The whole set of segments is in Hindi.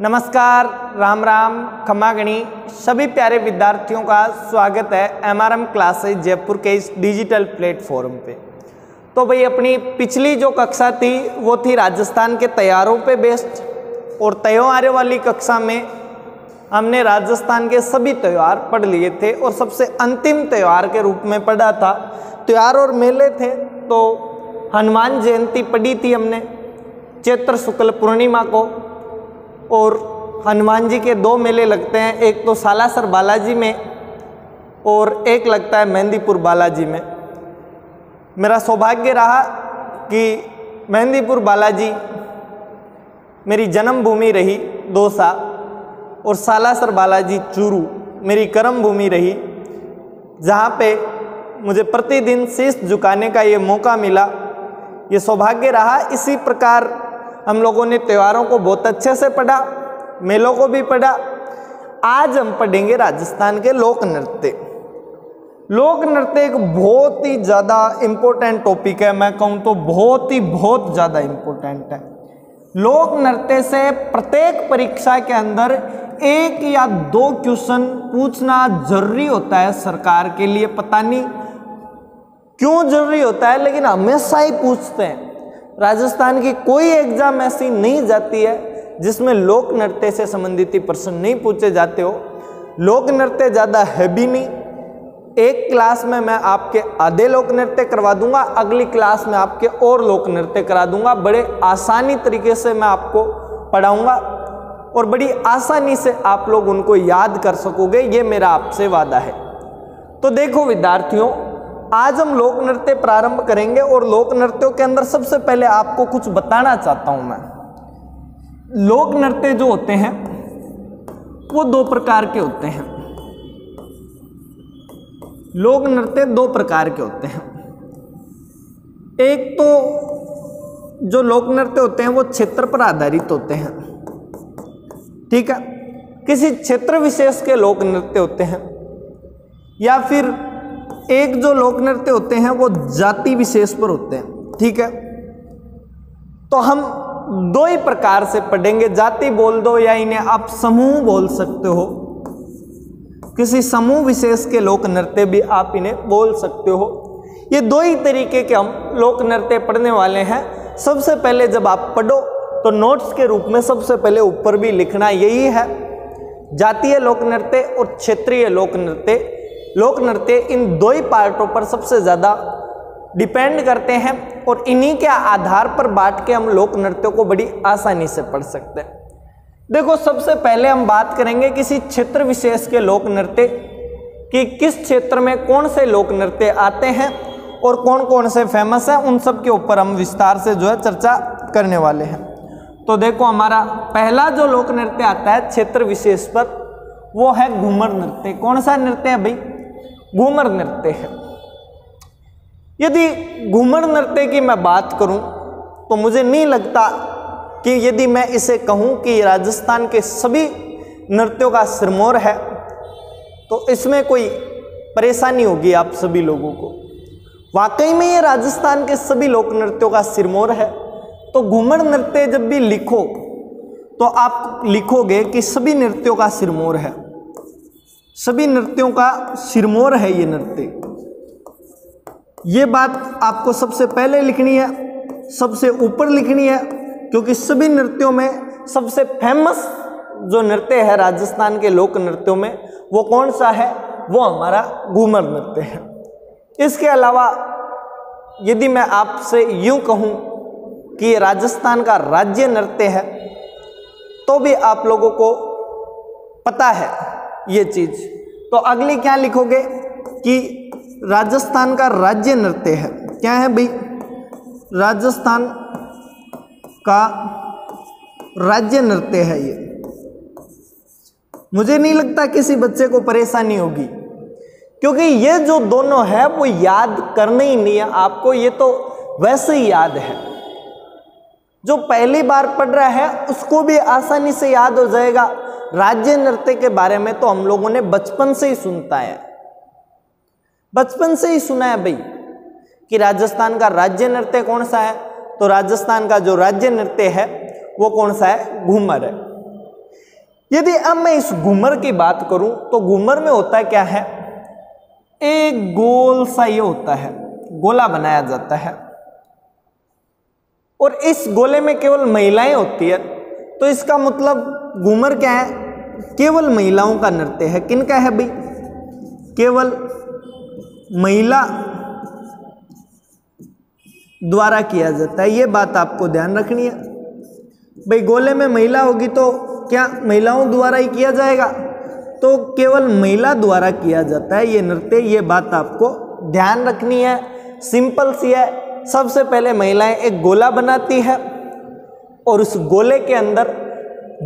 नमस्कार, राम राम, खम्मा गणी। सभी प्यारे विद्यार्थियों का स्वागत है एमआरएम क्लासेस जयपुर के इस डिजिटल प्लेटफॉर्म पे। तो भाई अपनी पिछली जो कक्षा थी वो थी राजस्थान के त्योहारों पे बेस्ड, और त्योहारों वाली कक्षा में हमने राजस्थान के सभी त्यौहार पढ़ लिए थे और सबसे अंतिम त्यौहार के रूप में पढ़ा था। त्यौहार और मेले थे तो हनुमान जयंती पढ़ी थी हमने चैत्र शुक्ल पूर्णिमा को, और हनुमान जी के दो मेले लगते हैं, एक तो सालासर बालाजी में और एक लगता है मेहंदीपुर बालाजी में। मेरा सौभाग्य रहा कि मेहंदीपुर बालाजी मेरी जन्मभूमि रही दौसा, और सालासर बालाजी चूरू मेरी कर्म भूमि रही, जहाँ पे मुझे प्रतिदिन शीश झुकाने का ये मौका मिला। ये सौभाग्य रहा। इसी प्रकार हम लोगों ने त्योहारों को बहुत अच्छे से पढ़ा, मेलों को भी पढ़ा। आज हम पढ़ेंगे राजस्थान के लोक नृत्य। लोक नृत्य एक बहुत ही ज़्यादा इम्पोर्टेंट टॉपिक है, मैं कहूँ तो बहुत ज़्यादा इम्पोर्टेंट है। लोक नृत्य से प्रत्येक परीक्षा के अंदर एक या दो क्वेश्चन पूछना जरूरी होता है सरकार के लिए। पता नहीं क्यों जरूरी होता है, लेकिन हमेशा ही पूछते हैं। राजस्थान की कोई एग्जाम ऐसी नहीं जाती है जिसमें लोक नृत्य से संबंधित प्रश्न नहीं पूछे जाते हो। लोक नृत्य ज़्यादा है भी नहीं। एक क्लास में मैं आपके आधे लोक नृत्य करवा दूंगा, अगली क्लास में आपके और लोक नृत्य करा दूंगा। बड़े आसानी तरीके से मैं आपको पढ़ाऊंगा और बड़ी आसानी से आप लोग उनको याद कर सकोगे, ये मेरा आपसे वादा है। तो देखो विद्यार्थियों, आज हम लोक नृत्य प्रारंभ करेंगे और लोक नृत्यों के अंदर सबसे पहले आपको कुछ बताना चाहता हूं मैं। लोक नृत्य जो होते हैं वो दो प्रकार के होते हैं। लोक नृत्य दो प्रकार के होते हैं। एक तो जो लोक नृत्य होते हैं वो क्षेत्र पर आधारित होते हैं, ठीक है, किसी क्षेत्र विशेष के लोक नृत्य होते हैं। या फिर एक जो लोक नृत्य होते हैं वो जाति विशेष पर होते हैं, ठीक है। तो हम दो ही प्रकार से पढ़ेंगे, जाति बोल दो या इन्हें आप समूह बोल सकते हो। किसी समूह विशेष के लोक नृत्य भी आप इन्हें बोल सकते हो। ये दो ही तरीके के हम लोक नृत्य पढ़ने वाले हैं। सबसे पहले जब आप पढ़ो तो नोट्स के रूप में सबसे पहले ऊपर भी लिखना यही है, जातीय लोक नृत्य और क्षेत्रीय लोक नृत्य। लोक नृत्य इन दो ही पार्टों पर सबसे ज़्यादा डिपेंड करते हैं और इन्हीं के आधार पर बांट के हम लोक नृत्यों को बड़ी आसानी से पढ़ सकते हैं। देखो, सबसे पहले हम बात करेंगे किसी क्षेत्र विशेष के लोक नृत्य कि किस क्षेत्र में कौन से लोक नृत्य आते हैं और कौन कौन से फेमस हैं। उन सब के ऊपर हम विस्तार से जो है चर्चा करने वाले हैं। तो देखो, हमारा पहला जो लोक नृत्य आता है क्षेत्र विशेष पर वो है घूमर नृत्य। कौन सा नृत्य है भाई? घूमर नृत्य है। यदि घूमर नृत्य की मैं बात करूं तो मुझे नहीं लगता कि यदि मैं इसे कहूं कि राजस्थान के सभी नृत्यों का सिरमौर है तो इसमें कोई परेशानी होगी आप सभी लोगों को। वाकई में ये राजस्थान के सभी लोक नृत्यों का सिरमौर है। तो घूमर नृत्य जब भी लिखो तो आप लिखोगे कि सभी नृत्यों का सिरमौर है, सभी नृत्यों का सिरमौर है ये नृत्य। ये बात आपको सबसे पहले लिखनी है, सबसे ऊपर लिखनी है, क्योंकि सभी नृत्यों में सबसे फेमस जो नृत्य है राजस्थान के लोक नृत्यों में वो कौन सा है? वो हमारा घूमर नृत्य है। इसके अलावा यदि मैं आपसे यूं कहूं कि ये राजस्थान का राज्य नृत्य है तो भी आप लोगों को पता है ये चीज। तो अगली क्या लिखोगे कि राजस्थान का राज्य नृत्य है। क्या है भाई? राजस्थान का राज्य नृत्य है ये। मुझे नहीं लगता किसी बच्चे को परेशानी होगी, क्योंकि ये जो दोनों है वो याद करने ही नहीं है आपको, ये तो वैसे ही याद है। जो पहली बार पढ़ रहा है उसको भी आसानी से याद हो जाएगा। राज्य नृत्य के बारे में तो हम लोगों ने बचपन से ही सुनता है, बचपन से ही सुना है भाई कि राजस्थान का राज्य नृत्य कौन सा है। तो राजस्थान का जो राज्य नृत्य है वो कौन सा है? घूमर है। यदि अब मैं इस घूमर की बात करूं तो घूमर में होता क्या है, एक गोल सा ये होता है, गोला बनाया जाता है और इस गोले में केवल महिलाएं होती है। तो इसका मतलब घूमर क्या है, केवल महिलाओं का नृत्य है। किनका है भाई, केवल महिला द्वारा किया जाता है। ये बात आपको ध्यान रखनी है भाई, गोले में महिला होगी तो क्या महिलाओं द्वारा ही किया जाएगा, तो केवल महिला द्वारा किया जाता है ये नृत्य। ये बात आपको ध्यान रखनी है, सिंपल सी है। सबसे पहले महिलाएं एक गोला बनाती है और उस गोले के अंदर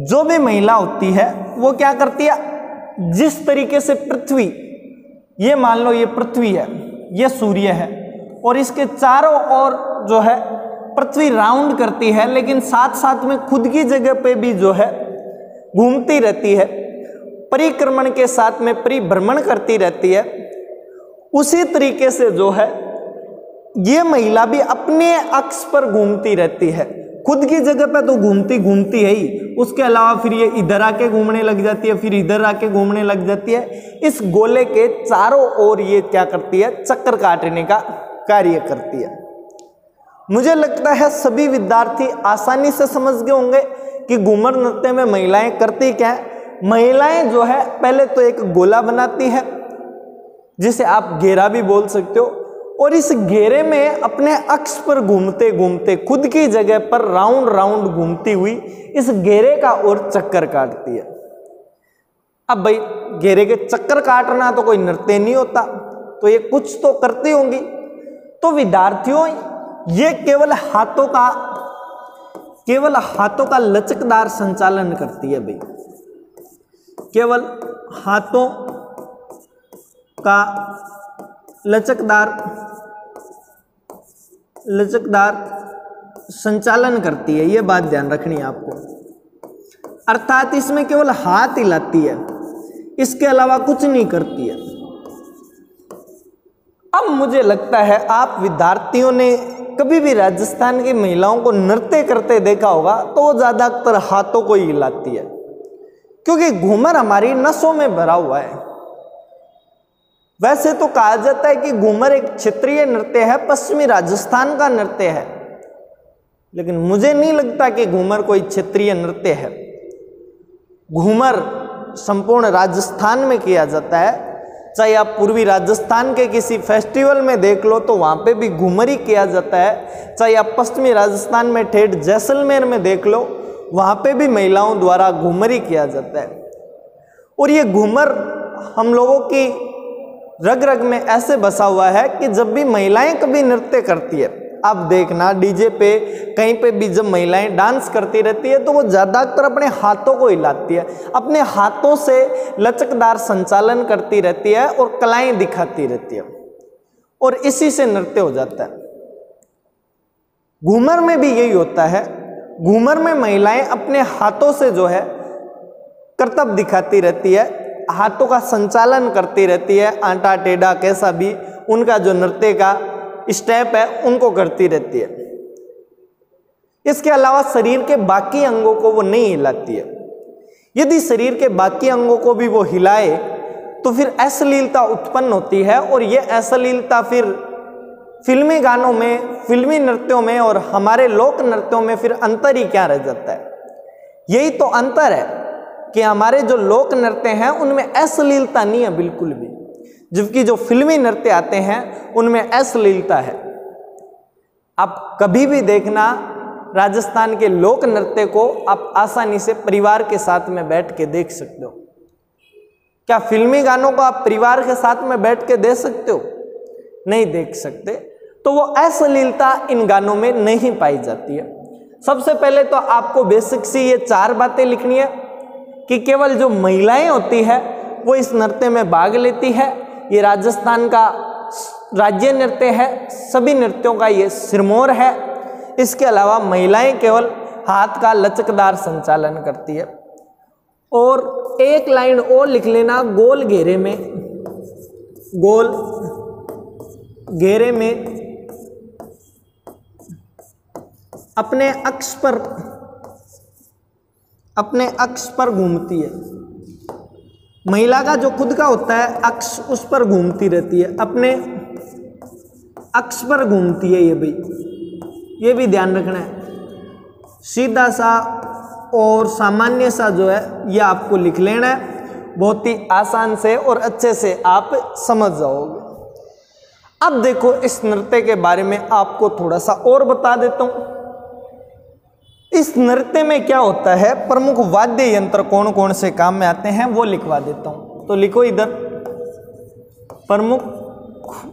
जो भी महिला होती है वो क्या करती है, जिस तरीके से पृथ्वी, ये मान लो ये पृथ्वी है, ये सूर्य है और इसके चारों ओर जो है पृथ्वी राउंड करती है, लेकिन साथ साथ में खुद की जगह पे भी जो है घूमती रहती है, परिक्रमण के साथ में परिभ्रमण करती रहती है। उसी तरीके से जो है ये महिला भी अपने अक्ष पर घूमती रहती है, खुद की जगह पे तो घूमती है ही, उसके अलावा फिर ये इधर आके घूमने लग जाती है, फिर इधर आके घूमने लग जाती है। इस गोले के चारों ओर ये क्या करती है, चक्कर काटने का कार्य करती है। मुझे लगता है सभी विद्यार्थी आसानी से समझ गए होंगे कि घूमर नृत्य में महिलाएं करती क्या है। महिलाएं जो है पहले तो एक गोला बनाती है जिसे आप घेरा भी बोल सकते हो, और इस घेरे में अपने अक्ष पर घूमते घूमते खुद की जगह पर राउंड राउंड घूमती हुई इस घेरे का और चक्कर काटती है। अब भाई घेरे के चक्कर काटना तो कोई नृत्य नहीं होता, तो ये कुछ तो करती होंगी। तो विद्यार्थियों ये केवल हाथों का लचकदार संचालन करती है भाई, केवल हाथों का लचकदार संचालन करती है, ये बात ध्यान रखनी है आपको। अर्थात इसमें केवल हाथ हिलाती है, इसके अलावा कुछ नहीं करती है। अब मुझे लगता है आप विद्यार्थियों ने कभी भी राजस्थान की महिलाओं को नृत्य करते देखा होगा तो वो ज्यादातर हाथों को ही हिलाती है, क्योंकि घूमर हमारी नसों में भरा हुआ है। वैसे तो कहा जाता है कि घूमर एक क्षेत्रीय नृत्य है, पश्चिमी राजस्थान का नृत्य है, लेकिन मुझे नहीं लगता कि घूमर कोई क्षेत्रीय नृत्य है। घूमर संपूर्ण राजस्थान में किया जाता है, चाहे आप पूर्वी राजस्थान के किसी फेस्टिवल में देख लो तो वहाँ पे भी घूमर ही किया जाता है, चाहे आप पश्चिमी राजस्थान में ठेठ जैसलमेर में देख लो वहाँ पे भी महिलाओं द्वारा घूमर ही किया जाता है। और ये घूमर हम लोगों की रग रग में ऐसे बसा हुआ है कि जब भी महिलाएं कभी नृत्य करती है, आप देखना डीजे पे कहीं पे भी जब महिलाएं डांस करती रहती है तो वो ज़्यादातर अपने हाथों को हिलाती है, अपने हाथों से लचकदार संचालन करती रहती है और कलाएं दिखाती रहती है, और इसी से नृत्य हो जाता है। घूमर में भी यही होता है। घूमर में महिलाएं अपने हाथों से जो है करतब दिखाती रहती है, हाथों का संचालन करती रहती है, आंटा टेढ़ा कैसा भी उनका जो नृत्य का स्टेप है उनको करती रहती है। इसके अलावा शरीर के बाकी अंगों को वो नहीं हिलाती है। यदि शरीर के बाकी अंगों को भी वो हिलाए तो फिर अश्लीलता उत्पन्न होती है, और ये अश्लीलता फिर फिल्मी गानों में, फिल्मी नृत्यों में और हमारे लोक नृत्यों में फिर अंतर ही क्या रह जाता है। यही तो अंतर है कि हमारे जो लोक नृत्य हैं उनमें अश्लीलता नहीं है बिल्कुल भी, जबकि जो फिल्मी नृत्य आते हैं उनमें अश्लीलता है। आप कभी भी देखना राजस्थान के लोक नृत्य को आप आसानी से परिवार के साथ में बैठ के देख सकते हो। क्या फिल्मी गानों को आप परिवार के साथ में बैठ के देख सकते हो? नहीं देख सकते। तो वो अश्लीलता इन गानों में नहीं पाई जाती है। सबसे पहले तो आपको बेसिक सी ये 4 बातें लिखनी है कि केवल जो महिलाएं होती है वो इस नृत्य में भाग लेती है। ये राजस्थान का राज्य नृत्य है, सभी नृत्यों का ये सिरमौर है। इसके अलावा महिलाएं केवल हाथ का लचकदार संचालन करती है। और एक लाइन और लिख लेना, गोल घेरे में अपने अक्ष पर अपने अक्ष पर घूमती है। महिला का जो खुद का होता है अक्ष, उस पर घूमती रहती है, अपने अक्ष पर घूमती है ये भाई, ये भी ध्यान रखना है। सीधा सा और सामान्य सा जो है ये आपको लिख लेना है, बहुत ही आसान से और अच्छे से आप समझ जाओगे। अब देखो इस नृत्य के बारे में आपको थोड़ा सा और बता देता हूं। इस नृत्य में क्या होता है, प्रमुख वाद्य यंत्र कौन कौन से काम में आते हैं वो लिखवा देता हूं। तो लिखो इधर प्रमुख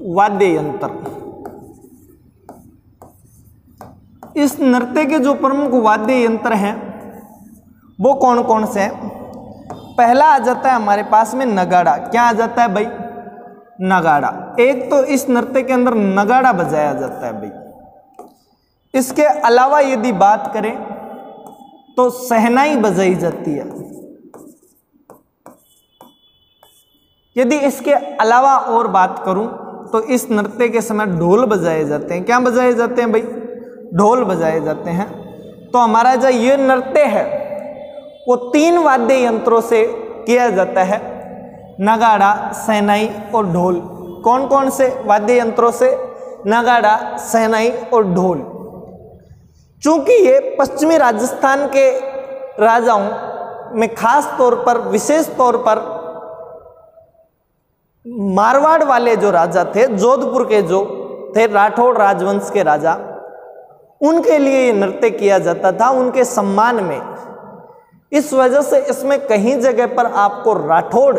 वाद्य यंत्र। इस नृत्य के जो प्रमुख वाद्य यंत्र हैं वो कौन कौन से हैं। पहला आ जाता है हमारे पास में नगाड़ा। क्या आ जाता है भाई, नगाड़ा। एक तो इस नृत्य के अंदर नगाड़ा बजाया जाता है भाई। इसके अलावा यदि बात करें तो शहनाई बजाई जाती है। यदि इसके अलावा और बात करूं तो इस नृत्य के समय ढोल बजाए जाते हैं। क्या बजाए जाते हैं भाई, ढोल बजाए जाते हैं। तो हमारा जो ये नृत्य है वो 3 वाद्य यंत्रों से किया जाता है, नगाड़ा, शहनाई और ढोल। कौन कौन से वाद्य यंत्रों से, नगाड़ा, शहनाई और ढोल। चूंकि ये पश्चिमी राजस्थान के राजाओं में खास तौर पर, विशेष तौर पर मारवाड़ वाले जो राजा थे, जोधपुर के जो थे राठौड़ राजवंश के राजा, उनके लिए ये नृत्य किया जाता था, उनके सम्मान में। इस वजह से इसमें कहीं जगह पर आपको राठौड़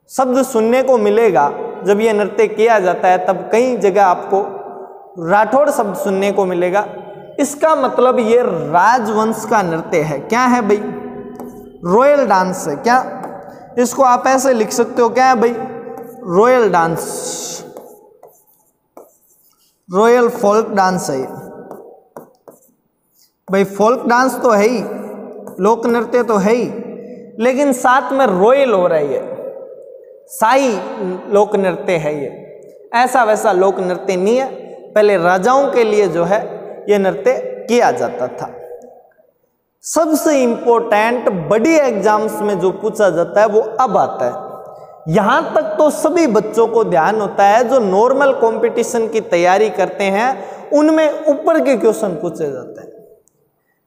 शब्द सुनने को मिलेगा। जब ये नृत्य किया जाता है तब कई जगह आपको राठौड़ शब्द सुनने को मिलेगा। इसका मतलब ये राजवंश का नृत्य है। क्या है भाई, रॉयल डांस है। क्या, इसको आप ऐसे लिख सकते हो, क्या है भाई, royal dance, royal folk dance है भाई। फोल्क डांस तो है ही, लोक नृत्य तो है ही, लेकिन साथ में रॉयल हो रही है, शाही लोक नृत्य है ये। ऐसा वैसा लोक नृत्य नहीं है, पहले राजाओं के लिए जो है ये नृत्य किया जाता था। सबसे इंपॉर्टेंट बड़ी एग्जाम्स में जो पूछा जाता है वो अब आता है। यहां तक तो सभी बच्चों को ध्यान होता है, जो नॉर्मल कंपटीशन की तैयारी करते हैं उनमें ऊपर के क्वेश्चन पूछे जाते हैं।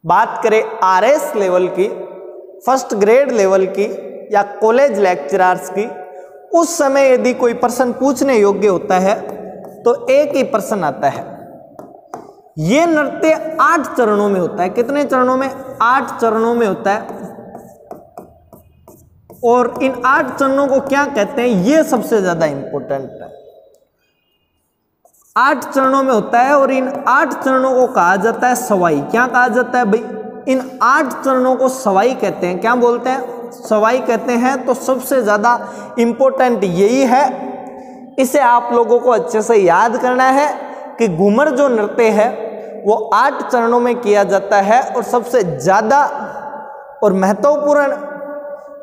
बात करें आरएस लेवल की, फर्स्ट ग्रेड लेवल की या कॉलेज लेक्चरर्स की, उस समय यदि कोई प्रश्न पूछने योग्य होता है तो एक ही प्रश्न आता है। ये नृत्य 8 चरणों में होता है। कितने चरणों में, 8 चरणों में होता है। और इन 8 चरणों को क्या कहते हैं, ये सबसे ज्यादा इंपॉर्टेंट है। 8 चरणों में होता है और इन 8 चरणों को कहा जाता है सवाई। क्या कहा जाता है भाई, इन 8 चरणों को सवाई कहते हैं। क्या बोलते हैं, सवाई कहते हैं। तो सबसे ज्यादा इंपॉर्टेंट यही है, इसे आप लोगों को अच्छे से याद करना है कि घूमर जो नृत्य है वो 8 चरणों में किया जाता है। और सबसे ज्यादा और महत्वपूर्ण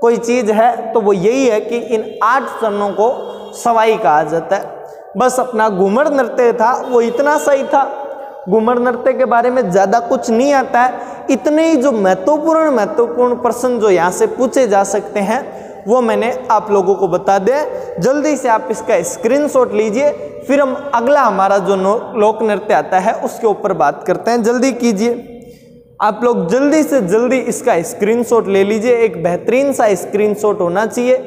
कोई चीज है तो वो यही है कि इन 8 चरणों को सवाई कहा जाता है। बस अपना घूमर नृत्य था वो इतना सही था, घूमर नृत्य के बारे में ज्यादा कुछ नहीं आता है। इतने ही जो महत्वपूर्ण प्रश्न जो यहाँ से पूछे जा सकते हैं वो मैंने आप लोगों को बता दें। जल्दी से आप इसका स्क्रीनशॉट लीजिए, फिर हम अगला हमारा जो लोक नृत्य आता है उसके ऊपर बात करते हैं। जल्दी कीजिए, आप लोग जल्दी से जल्दी इसका स्क्रीनशॉट ले लीजिए। एक बेहतरीन सा स्क्रीनशॉट होना चाहिए।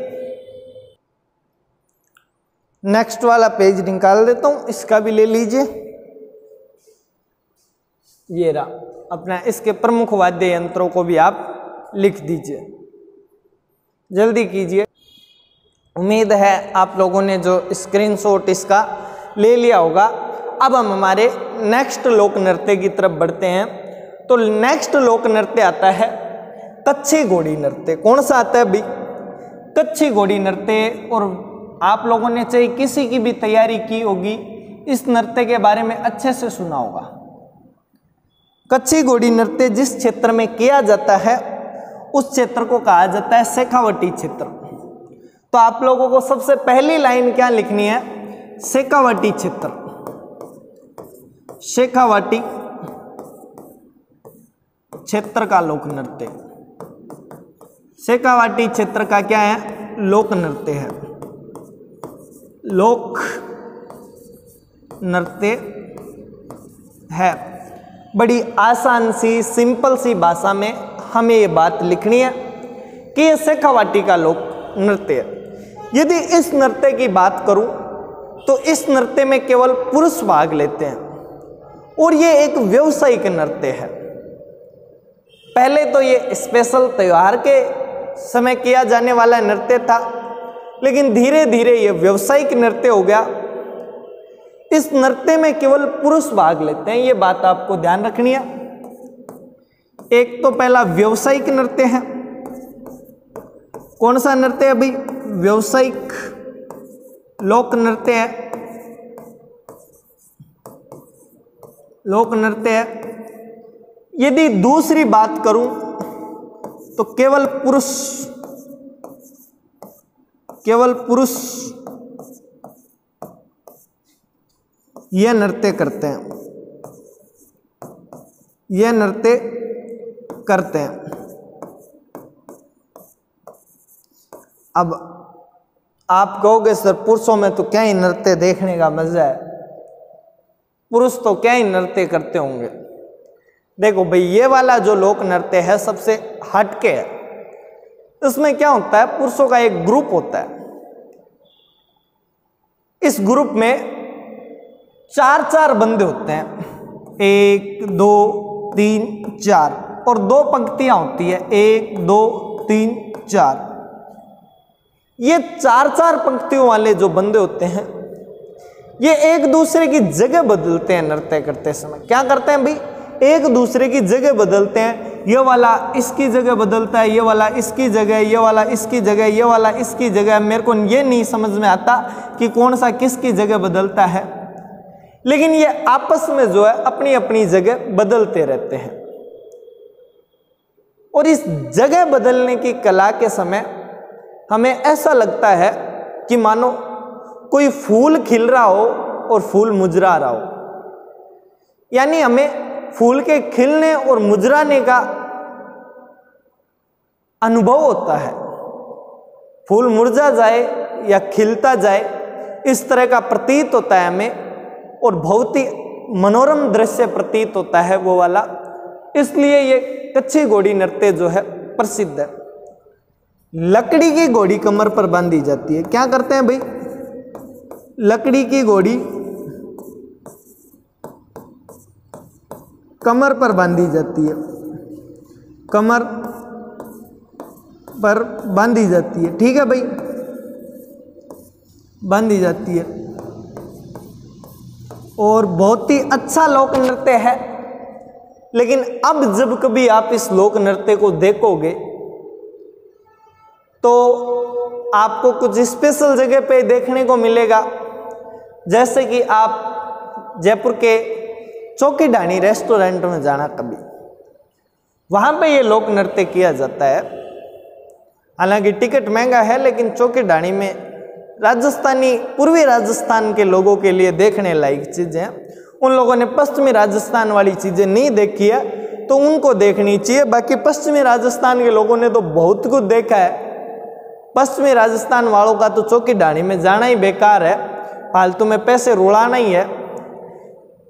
नेक्स्ट वाला पेज निकाल देता हूं, इसका भी ले लीजिए। ये रहा अपना, इसके प्रमुख वाद्य यंत्रों को भी आप लिख दीजिए। जल्दी कीजिए। उम्मीद है आप लोगों ने जो स्क्रीनशॉट इसका ले लिया होगा। अब हम हमारे नेक्स्ट लोक नृत्य की तरफ बढ़ते हैं। तो नेक्स्ट लोक नृत्य आता है कच्छी घोड़ी नृत्य। कौन सा आता है भाई, कच्छी घोड़ी नृत्य। और आप लोगों ने चाहे किसी की भी तैयारी की होगी, इस नृत्य के बारे में अच्छे से सुना होगा। कच्छी घोड़ी नृत्य जिस क्षेत्र में किया जाता है उस क्षेत्र को कहा जाता है शेखावटी क्षेत्र। तो आप लोगों को सबसे पहली लाइन क्या लिखनी है, शेखावटी क्षेत्र। शेखावटी क्षेत्र का लोक नृत्य, शेखावाटी क्षेत्र का क्या है? लोक नृत्य है। लोक नृत्य है। बड़ी आसान सी सिंपल सी भाषा में हमें ये बात लिखनी है कि ये शेखावाटी का लोक नृत्य है। यदि इस नृत्य की बात करूं तो इस नृत्य में केवल पुरुष भाग लेते हैं और ये एक व्यावसायिक नृत्य है। पहले तो ये स्पेशल त्योहार के समय किया जाने वाला नृत्य था, लेकिन धीरे धीरे ये व्यावसायिक नृत्य हो गया। इस नृत्य में केवल पुरुष भाग लेते हैं, ये बात आपको ध्यान रखनी है। एक तो पहला व्यावसायिक नृत्य है। कौन सा नृत्य है भाई? व्यावसायिक लोक नृत्य है। लोक नृत्य है। यदि दूसरी बात करूं तो केवल पुरुष यह नृत्य करते हैं, यह नृत्य करते हैं। अब आप कहोगे सर पुरुषों में तो क्या ही नृत्य देखने का मजा है, पुरुष तो क्या ही नृत्य करते होंगे। देखो भाई, ये वाला जो लोक नृत्य है सबसे हटके है। इसमें क्या होता है? पुरुषों का एक ग्रुप होता है। इस ग्रुप में 4 बंदे होते हैं, 1 2 3 4, और 2 पंक्तियां होती है, 1 2 3 4। ये 4 पंक्तियों वाले जो बंदे होते हैं ये एक दूसरे की जगह बदलते हैं नृत्य करते समय। क्या करते हैं भाई? एक दूसरे की जगह बदलते हैं। ये वाला इसकी जगह बदलता है, ये वाला इसकी जगह, ये वाला इसकी जगह, ये वाला इसकी जगह। मेरे को ये नहीं समझ में आता कि कौन सा किसकी जगह बदलता है, लेकिन ये आपस में जो है अपनी अपनी जगह बदलते रहते हैं। और इस जगह बदलने की कला के समय हमें ऐसा लगता है कि मानो कोई फूल खिल रहा हो और फूल मुरझा रहा हो। यानी हमें फूल के खिलने और मुरझाने का अनुभव होता है। फूल मुरझा जाए या खिलता जाए, इस तरह का प्रतीत होता है हमें, और बहुत ही मनोरम दृश्य प्रतीत होता है वो वाला। इसलिए ये कच्ची घोड़ी नृत्य जो है प्रसिद्ध है। लकड़ी की घोड़ी कमर पर बांधी जाती है। क्या करते हैं भाई? लकड़ी की घोड़ी कमर पर बांधी जाती है, कमर पर बांधी जाती है। ठीक है भाई, बांधी जाती है और बहुत ही अच्छा लोक नृत्य है। लेकिन अब जब कभी आप इस लोक नृत्य को देखोगे तो आपको कुछ स्पेशल जगह पे देखने को मिलेगा। जैसे कि आप जयपुर के चौकीडानी रेस्टोरेंट में जाना कभी, वहाँ पे ये लोक नृत्य किया जाता है। हालांकि टिकट महंगा है, लेकिन चौकीडानी में राजस्थानी, पूर्वी राजस्थान के लोगों के लिए देखने लायक चीज़ें हैं। उन लोगों ने पश्चिमी राजस्थान वाली चीज़ें नहीं देखी है तो उनको देखनी चाहिए। बाकी पश्चिमी राजस्थान के लोगों ने तो बहुत कुछ देखा है। पश्चिमी राजस्थान वालों का तो चौकीडानी में जाना ही बेकार है, फालतू में पैसे रुलाना ही है।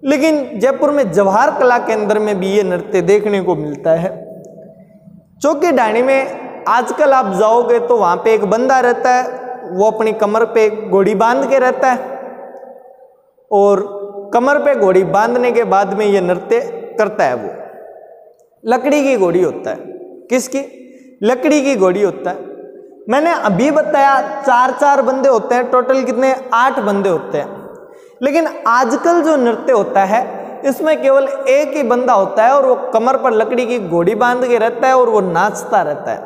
लेकिन जयपुर में जवाहर कला केंद्र में भी ये नृत्य देखने को मिलता है। चौकीडानी में आजकल आप जाओगे तो वहाँ पे एक बंदा रहता है, वो अपनी कमर पे घोड़ी बांध के रहता है और कमर पे घोड़ी बांधने के बाद में ये नृत्य करता है। वो लकड़ी की घोड़ी होता है। किसकी? लकड़ी की घोड़ी होता है। मैंने अभी बताया 4 बंदे होते हैं, टोटल कितने? 8 बंदे होते हैं। लेकिन आजकल जो नृत्य होता है इसमें केवल एक ही बंदा होता है और वो कमर पर लकड़ी की घोड़ी बांध के रहता है और वो नाचता रहता है।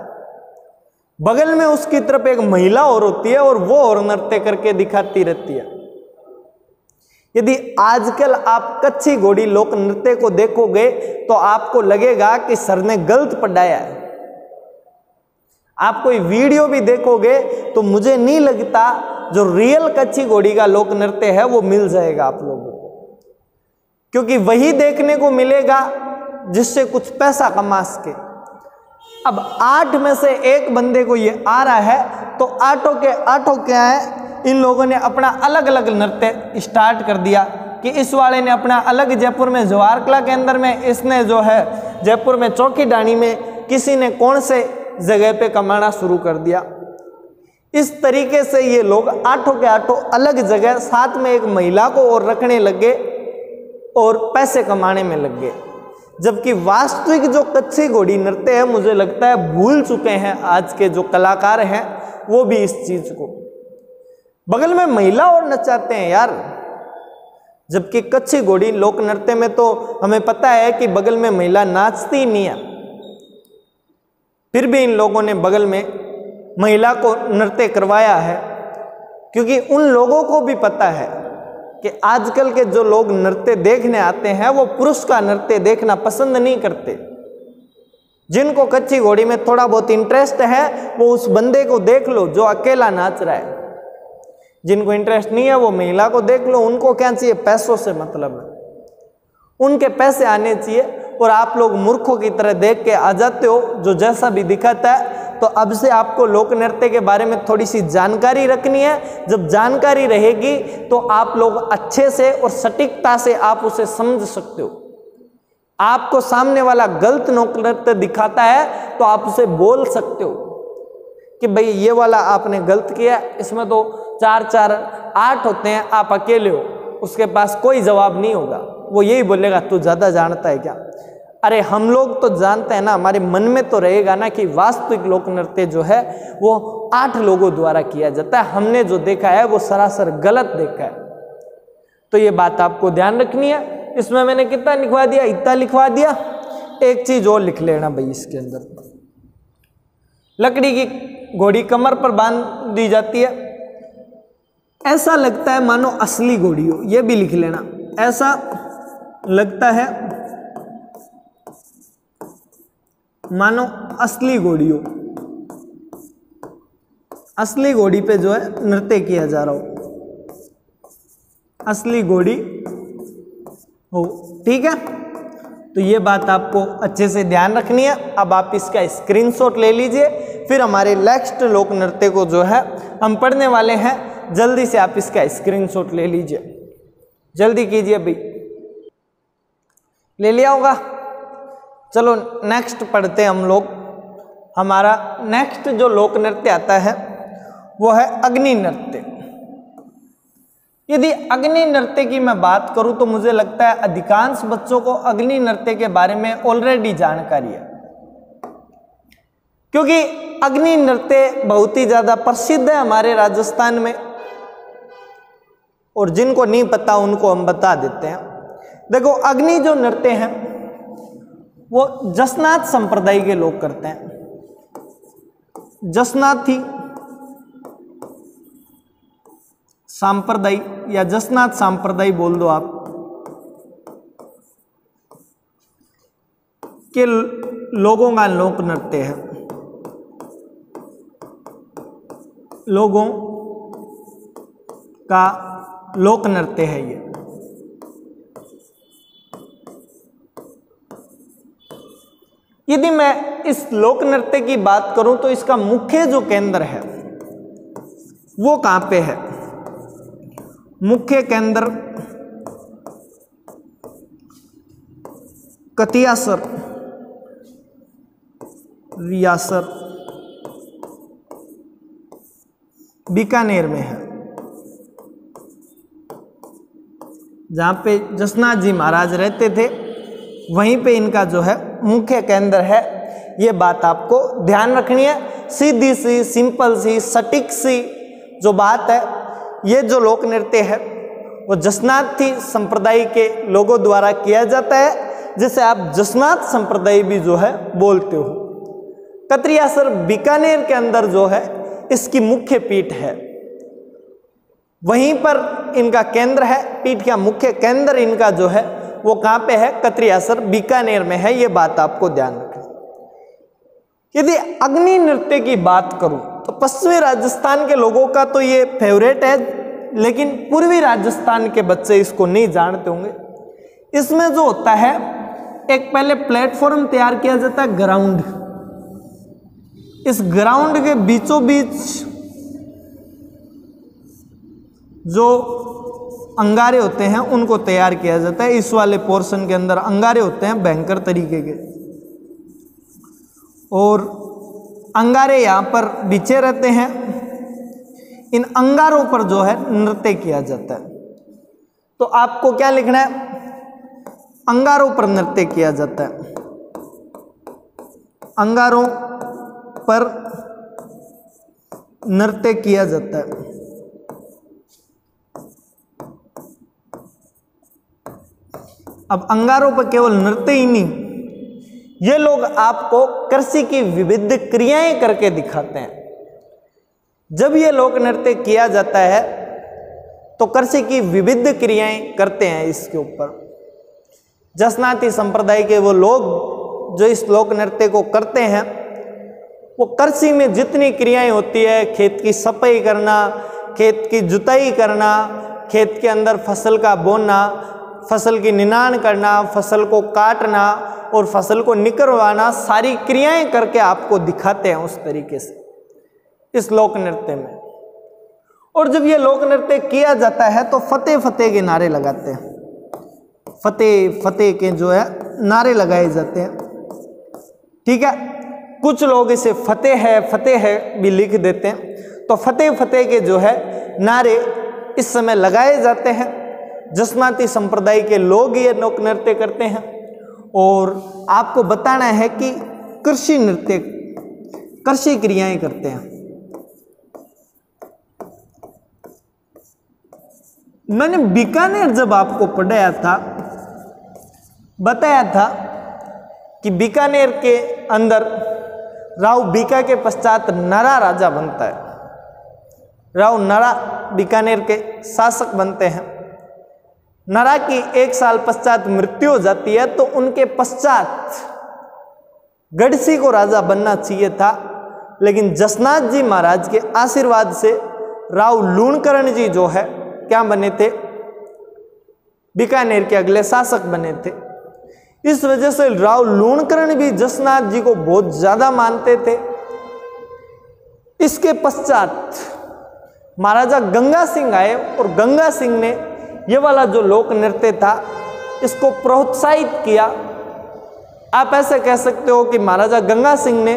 बगल में उसकी तरफ एक महिला और होती है और वो और नृत्य करके दिखाती रहती है। यदि आजकल आप कच्ची घोड़ी लोक नृत्य को देखोगे तो आपको लगेगा कि सर ने गलत पढ़ाया है। आप कोई वीडियो भी देखोगे तो मुझे नहीं लगता जो रियल कच्ची घोड़ी का लोक नृत्य है वो मिल जाएगा आप लोगों को, क्योंकि वही देखने को मिलेगा जिससे कुछ पैसा कमा सके। अब 8 में से एक बंदे को ये आ रहा है तो आठों के आठों क्या है, इन लोगों ने अपना अलग अलग नृत्य स्टार्ट कर दिया कि इस वाले ने अपना अलग जयपुर में जवाहर कला केंद्र में, इसने जो है जयपुर में चौकीडानी में, किसी ने कौन से जगह पे कमाना शुरू कर दिया। इस तरीके से ये लोग आठों के आठों अलग जगह साथ में एक महिला को और रखने लगे और पैसे कमाने में लग गए। जबकि वास्तविक जो कच्ची घोड़ी नृत्य है, मुझे लगता है भूल चुके हैं आज के जो कलाकार हैं वो भी इस चीज को। बगल में महिला और नचाते हैं यार, जबकि कच्ची घोड़ी लोक नृत्य में तो हमें पता है कि बगल में महिला नाचती नहीं है, फिर भी इन लोगों ने बगल में महिला को नृत्य करवाया है, क्योंकि उन लोगों को भी पता है कि आजकल के जो लोग नृत्य देखने आते हैं वो पुरुष का नृत्य देखना पसंद नहीं करते। जिनको कच्ची घोड़ी में थोड़ा बहुत इंटरेस्ट है वो उस बंदे को देख लो जो अकेला नाच रहा है, जिनको इंटरेस्ट नहीं है वो महिला को देख लो। उनको क्या चाहिए, पैसों से मतलब है, उनके पैसे आने चाहिए। और आप लोग मूर्खों की तरह देख के आ जाते हो जो जैसा भी दिखाता है। तो अब से आपको लोक नृत्य के बारे में थोड़ी सी जानकारी रखनी है। जब जानकारी रहेगी तो आप लोग अच्छे से और सटीकता से आप उसे समझ सकते हो। आपको सामने वाला गलत लोक नृत्य दिखाता है तो आप उसे बोल सकते हो कि भाई ये वाला आपने गलत किया, इसमें तो 4 4 8 होते हैं, आप अकेले हो। उसके पास कोई जवाब नहीं होगा, वो यही बोलेगा तू ज़्यादा जानता है क्या। अरे हम लोग तो जानते हैं ना, हमारे मन में तो रहेगा ना कि वास्तविक लोक नृत्य जो है वो 8 लोगों द्वारा किया जाता है, हमने जो देखा है वो सरासर गलत देखा है। तो ये बात आपको ध्यान रखनी है। इसमें मैंने कितना लिखवा दिया, इतना लिखवा दिया। एक चीज और लिख लेना भाई, इसके अंदर लकड़ी की घोड़ी कमर पर बांध दी जाती है, ऐसा लगता है मानो असली घोड़ी हो, ये भी लिख लेना। ऐसा लगता है मानो असली घोड़ी हो, असली घोड़ी पे जो है नृत्य किया जा रहा हो, असली घोड़ी हो। ठीक है, तो ये बात आपको अच्छे से ध्यान रखनी है। अब आप इसका स्क्रीनशॉट ले लीजिए, फिर हमारे नेक्स्ट लोक नृत्य को जो है हम पढ़ने वाले हैं। जल्दी से आप इसका स्क्रीनशॉट ले लीजिए, जल्दी कीजिए भाई। ले लिया होगा? चलो नेक्स्ट पढ़ते हैं हम लोग। हमारा नेक्स्ट जो लोक नृत्य आता है वो है अग्नि नृत्य। यदि अग्नि नृत्य की मैं बात करूं तो मुझे लगता है अधिकांश बच्चों को अग्नि नृत्य के बारे में ऑलरेडी जानकारी है, क्योंकि अग्नि नृत्य बहुत ही ज्यादा प्रसिद्ध है हमारे राजस्थान में। और जिनको नहीं पता उनको हम बता देते हैं। देखो, अग्नि जो नृत्य है वो जसनाथ संप्रदाय के लोग करते हैं। जसनाथी सांप्रदाय या जसनाथ सांप्रदाय बोल दो आप, के लोगों का लोक नृत्य है। लोगों का लोक नृत्य है ये। यदि मैं इस लोक नृत्य की बात करूं तो इसका मुख्य जो केंद्र है वो कहां पे है? मुख्य केंद्र कतियासर रियासर बीकानेर में है, जहां पे जसनाथ जी महाराज रहते थे, वहीं पे इनका जो है मुख्य केंद्र है। ये बात आपको ध्यान रखनी है। सीधी सी, सिंपल सी, सटीक सी जो बात है, ये जो लोक नृत्य है वो जसनाथी संप्रदाय के लोगों द्वारा किया जाता है, जिसे आप जसनाथ संप्रदाय भी जो है बोलते हो। कतरियासर बीकानेर के अंदर जो है इसकी मुख्य पीठ है, वहीं पर इनका केंद्र है। पीठ का मुख्य केंद्र इनका जो है वो कहाँ पे है? कतरियासर बीकानेर में है। ये बात आपको ध्यान रखनी। यदि अग्नि नृत्य की बात करूं तो पश्चिमी राजस्थान के लोगों का तो ये फेवरेट है, लेकिन पूर्वी राजस्थान के बच्चे इसको नहीं जानते होंगे। इसमें जो होता है, एक पहले प्लेटफॉर्म तैयार किया जाता है ग्राउंड। इस ग्राउंड के बीचों बीच जो अंगारे होते हैं उनको तैयार किया जाता है। इस वाले पोर्शन के अंदर अंगारे होते हैं भयंकर तरीके के, और अंगारे यहाँ पर बिछे रहते हैं। इन अंगारों पर जो है नृत्य किया जाता है। तो आपको क्या लिखना है? अंगारों पर नृत्य किया जाता है। अंगारों पर नृत्य किया जाता है। अब अंगारों पर केवल नृत्य ही नहीं, ये लोग आपको कृषि की विविध क्रियाएं करके दिखाते हैं। जब ये लोक नृत्य किया जाता है तो कृषि की विविध क्रियाएं करते हैं। इसके ऊपर जसनाती संप्रदाय के वो लोग जो इस लोक नृत्य को करते हैं, वो कृषि में जितनी क्रियाएं होती है, खेत की सफाई करना, खेत की जुताई करना, खेत के अंदर फसल का बोना, फसल की निनाण करना, फसल को काटना और फसल को निकलवाना, सारी क्रियाएं करके आपको दिखाते हैं उस तरीके से इस लोक नृत्य में। और जब ये लोक नृत्य किया जाता है तो फतेह फतेह के नारे लगाते हैं। फतेह फतेह के जो है नारे लगाए जाते हैं। ठीक है, कुछ लोग इसे फतेह है भी लिख देते हैं। तो फतेह फतेह के जो है नारे इस समय लगाए जाते हैं। जसनाती संप्रदाय के लोग ये लोक नृत्य करते हैं। और आपको बताना है कि कृषि नृत्य, कृषि क्रियाएं करते हैं। मैंने बीकानेर जब आपको पढ़ाया था, बताया था कि बीकानेर के अंदर राव बीका के पश्चात नरा राजा बनता है। राव नरा बीकानेर के शासक बनते हैं। नरा की 1 साल पश्चात मृत्यु हो जाती है, तो उनके पश्चात गढ़सी को राजा बनना चाहिए था, लेकिन जसनाथ जी महाराज के आशीर्वाद से राव लूणकरण जी जो है क्या बने थे? बीकानेर के अगले शासक बने थे। इस वजह से राव लूणकरण भी जसनाथ जी को बहुत ज्यादा मानते थे। इसके पश्चात महाराजा गंगा सिंह आए और गंगा सिंह ने ये वाला जो लोक नृत्य था इसको प्रोत्साहित किया। आप ऐसे कह सकते हो कि महाराजा गंगा सिंह ने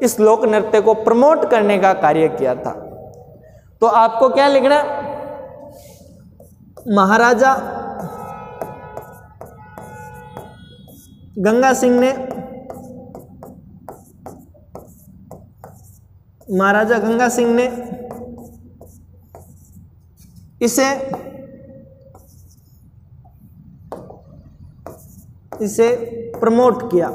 इस लोक नृत्य को प्रमोट करने का कार्य किया था। तो आपको क्या लिखना? महाराजा गंगा सिंह ने, महाराजा गंगा सिंह ने इसे प्रमोट किया।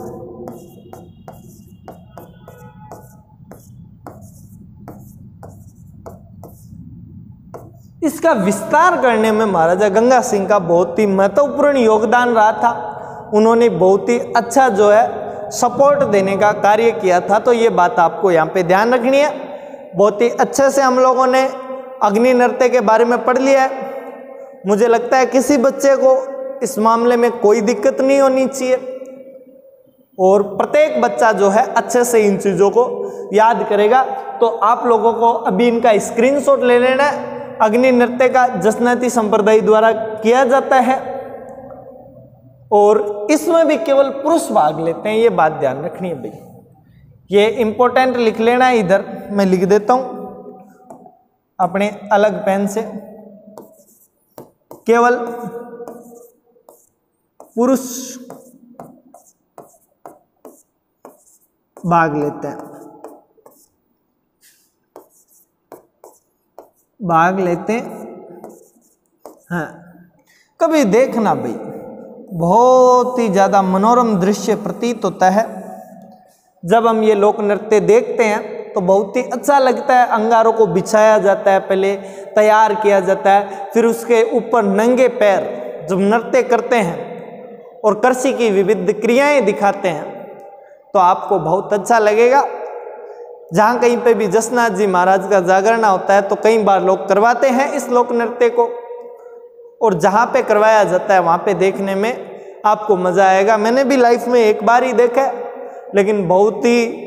इसका विस्तार करने में महाराजा गंगा सिंह का बहुत ही महत्वपूर्ण योगदान रहा था। उन्होंने बहुत ही अच्छा जो है सपोर्ट देने का कार्य किया था। तो ये बात आपको यहाँ पे ध्यान रखनी है। बहुत ही अच्छे से हम लोगों ने अग्नि नृत्य के बारे में पढ़ लिया है। मुझे लगता है किसी बच्चे को इस मामले में कोई दिक्कत नहीं होनी चाहिए, और प्रत्येक बच्चा जो है अच्छे से इन चीज़ों को याद करेगा। तो आप लोगों को अभी इनका स्क्रीनशॉट ले लेना है। अग्नि नृत्य का जसनाती संप्रदाय द्वारा किया जाता है और इसमें भी केवल पुरुष भाग लेते हैं। ये बात ध्यान रखनी है भाई, ये इंपॉर्टेंट लिख लेना है। इधर मैं लिख देता हूं अपने अलग पेन से। केवल पुरुष भाग लेते हैं, भाग लेते हैं। कभी देखना भाई, बहुत ही ज़्यादा मनोरम दृश्य प्रतीत होता है। जब हम ये लोक नृत्य देखते हैं तो बहुत ही अच्छा लगता है। अंगारों को बिछाया जाता है, पहले तैयार किया जाता है, फिर उसके ऊपर नंगे पैर जब नृत्य करते हैं और कृषि की विविध क्रियाएं दिखाते हैं तो आपको बहुत अच्छा लगेगा। जहाँ कहीं पे भी जसनाथ जी महाराज का जागरण होता है तो कई बार लोग करवाते हैं इस लोक नृत्य को, और जहाँ पे करवाया जाता है वहाँ पे देखने में आपको मज़ा आएगा। मैंने भी लाइफ में एक बार ही देखा है, लेकिन बहुत ही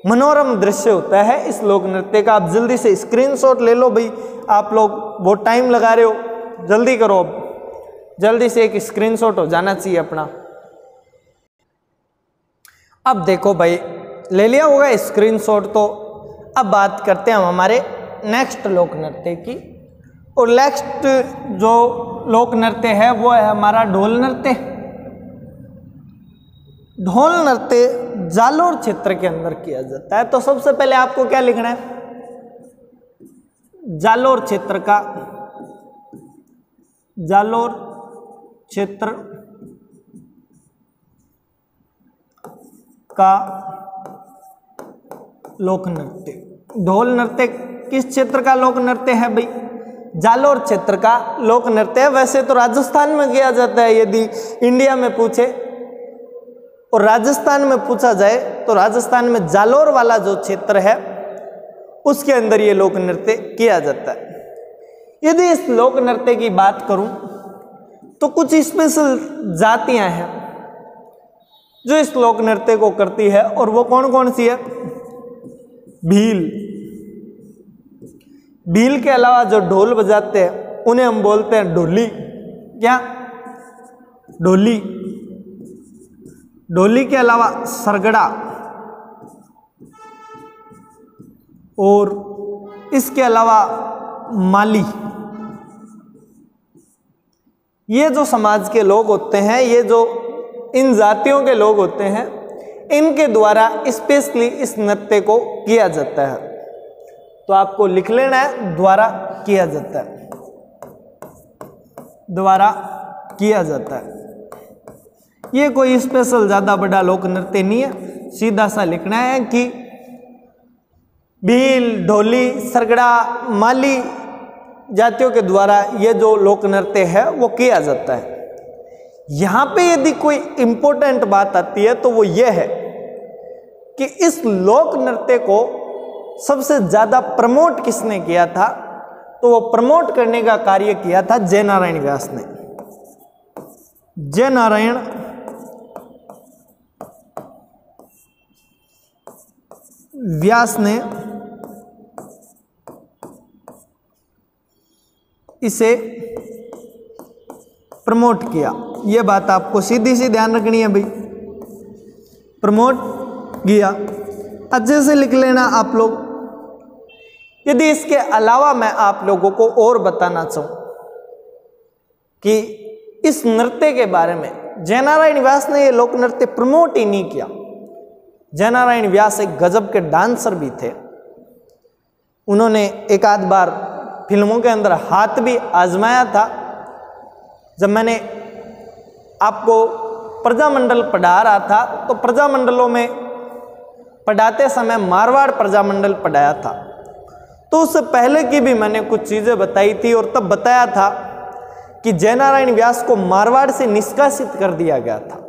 मनोरम दृश्य होता है इस लोक नृत्य का। आप जल्दी से स्क्रीनशॉट ले लो भाई, आप लोग बहुत टाइम लगा रहे हो, जल्दी करो, अब जल्दी से एक स्क्रीनशॉट हो जाना चाहिए अपना। अब देखो भाई, ले लिया होगा स्क्रीनशॉट। तो अब बात करते हैं हम हमारे नेक्स्ट लोक नृत्य की। और नेक्स्ट जो लोक नृत्य है वो है हमारा ढोल नृत्य। ढोल नृत्य जालोर क्षेत्र के अंदर किया जाता है। तो सबसे पहले आपको क्या लिखना है, जालोर क्षेत्र का, जालोर क्षेत्र का लोक नृत्य। ढोल नृत्य किस क्षेत्र का लोक नृत्य है भाई? जालोर क्षेत्र का लोक नृत्य है। वैसे तो राजस्थान में किया जाता है, यदि इंडिया में पूछे और राजस्थान में पूछा जाए तो राजस्थान में जालोर वाला जो क्षेत्र है उसके अंदर ये लोक नृत्य किया जाता है। यदि इस लोक नृत्य की बात करूं तो कुछ स्पेशल जातियां हैं जो इस लोक नृत्य को करती है, और वो कौन कौन सी है? भील। भील के अलावा जो ढोल बजाते हैं उन्हें हम बोलते हैं ढोली। क्या? ढोली। ढोली के अलावा सरगड़ा, और इसके अलावा माली। ये जो समाज के लोग होते हैं, ये जो इन जातियों के लोग होते हैं, इनके द्वारा स्पेशली इस नृत्य को किया जाता है। तो आपको लिख लेना है, द्वारा किया जाता है, द्वारा किया जाता है। ये कोई स्पेशल ज़्यादा बड़ा लोक नृत्य नहीं है, सीधा सा लिखना है कि भील, ढोली, सरगड़ा, माली जातियों के द्वारा ये जो लोक नृत्य है वो किया जाता है। यहाँ पे यदि कोई इम्पोर्टेंट बात आती है तो वो ये है कि इस लोक नृत्य को सबसे ज़्यादा प्रमोट किसने किया था? तो वो प्रमोट करने का कार्य किया था जयनारायण व्यास ने। जयनारायण व्यास ने इसे प्रमोट किया। ये बात आपको सीधी सी ध्यान रखनी है भाई, प्रमोट किया। अच्छे से लिख लेना आप लोग। यदि इसके अलावा मैं आप लोगों को और बताना चाहूं कि इस नृत्य के बारे में, जयनारायण व्यास ने ये लोक नृत्य प्रमोट ही नहीं किया। जयनारायण व्यास एक गजब के डांसर भी थे। उन्होंने एक आध बार फिल्मों के अंदर हाथ भी आजमाया था। जब मैंने आपको प्रजामंडल पढ़ा रहा था तो प्रजामंडलों में पढ़ाते समय मारवाड़ प्रजामंडल पढ़ाया था, तो उससे पहले की भी मैंने कुछ चीज़ें बताई थी और तब बताया था कि जयनारायण व्यास को मारवाड़ से निष्कासित कर दिया गया था।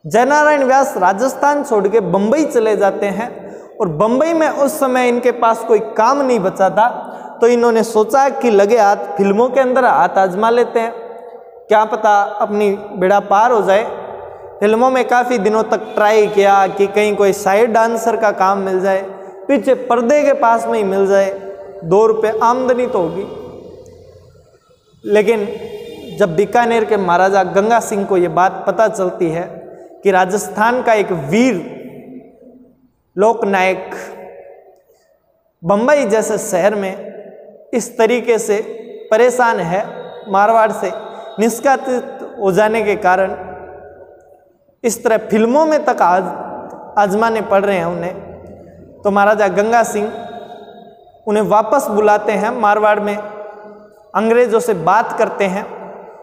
जयनारायण व्यास राजस्थान छोड़ के बम्बई चले जाते हैं और बम्बई में उस समय इनके पास कोई काम नहीं बचा था, तो इन्होंने सोचा कि लगे हाथ फिल्मों के अंदर हाथ आजमा लेते हैं, क्या पता अपनी बेड़ा पार हो जाए। फिल्मों में काफ़ी दिनों तक ट्राई किया कि कहीं कोई साइड डांसर का काम मिल जाए, पीछे पर्दे के पास में ही मिल जाए, 2 रुपये आमदनी तो होगी। लेकिन जब बीकानेर के महाराजा गंगा सिंह को ये बात पता चलती है कि राजस्थान का एक वीर लोकनायक बम्बई जैसे शहर में इस तरीके से परेशान है, मारवाड़ से निष्कासित हो जाने के कारण इस तरह फिल्मों में तक आजमाने पड़ रहे हैं उन्हें, तो महाराजा गंगा सिंह उन्हें वापस बुलाते हैं मारवाड़ में, अंग्रेजों से बात करते हैं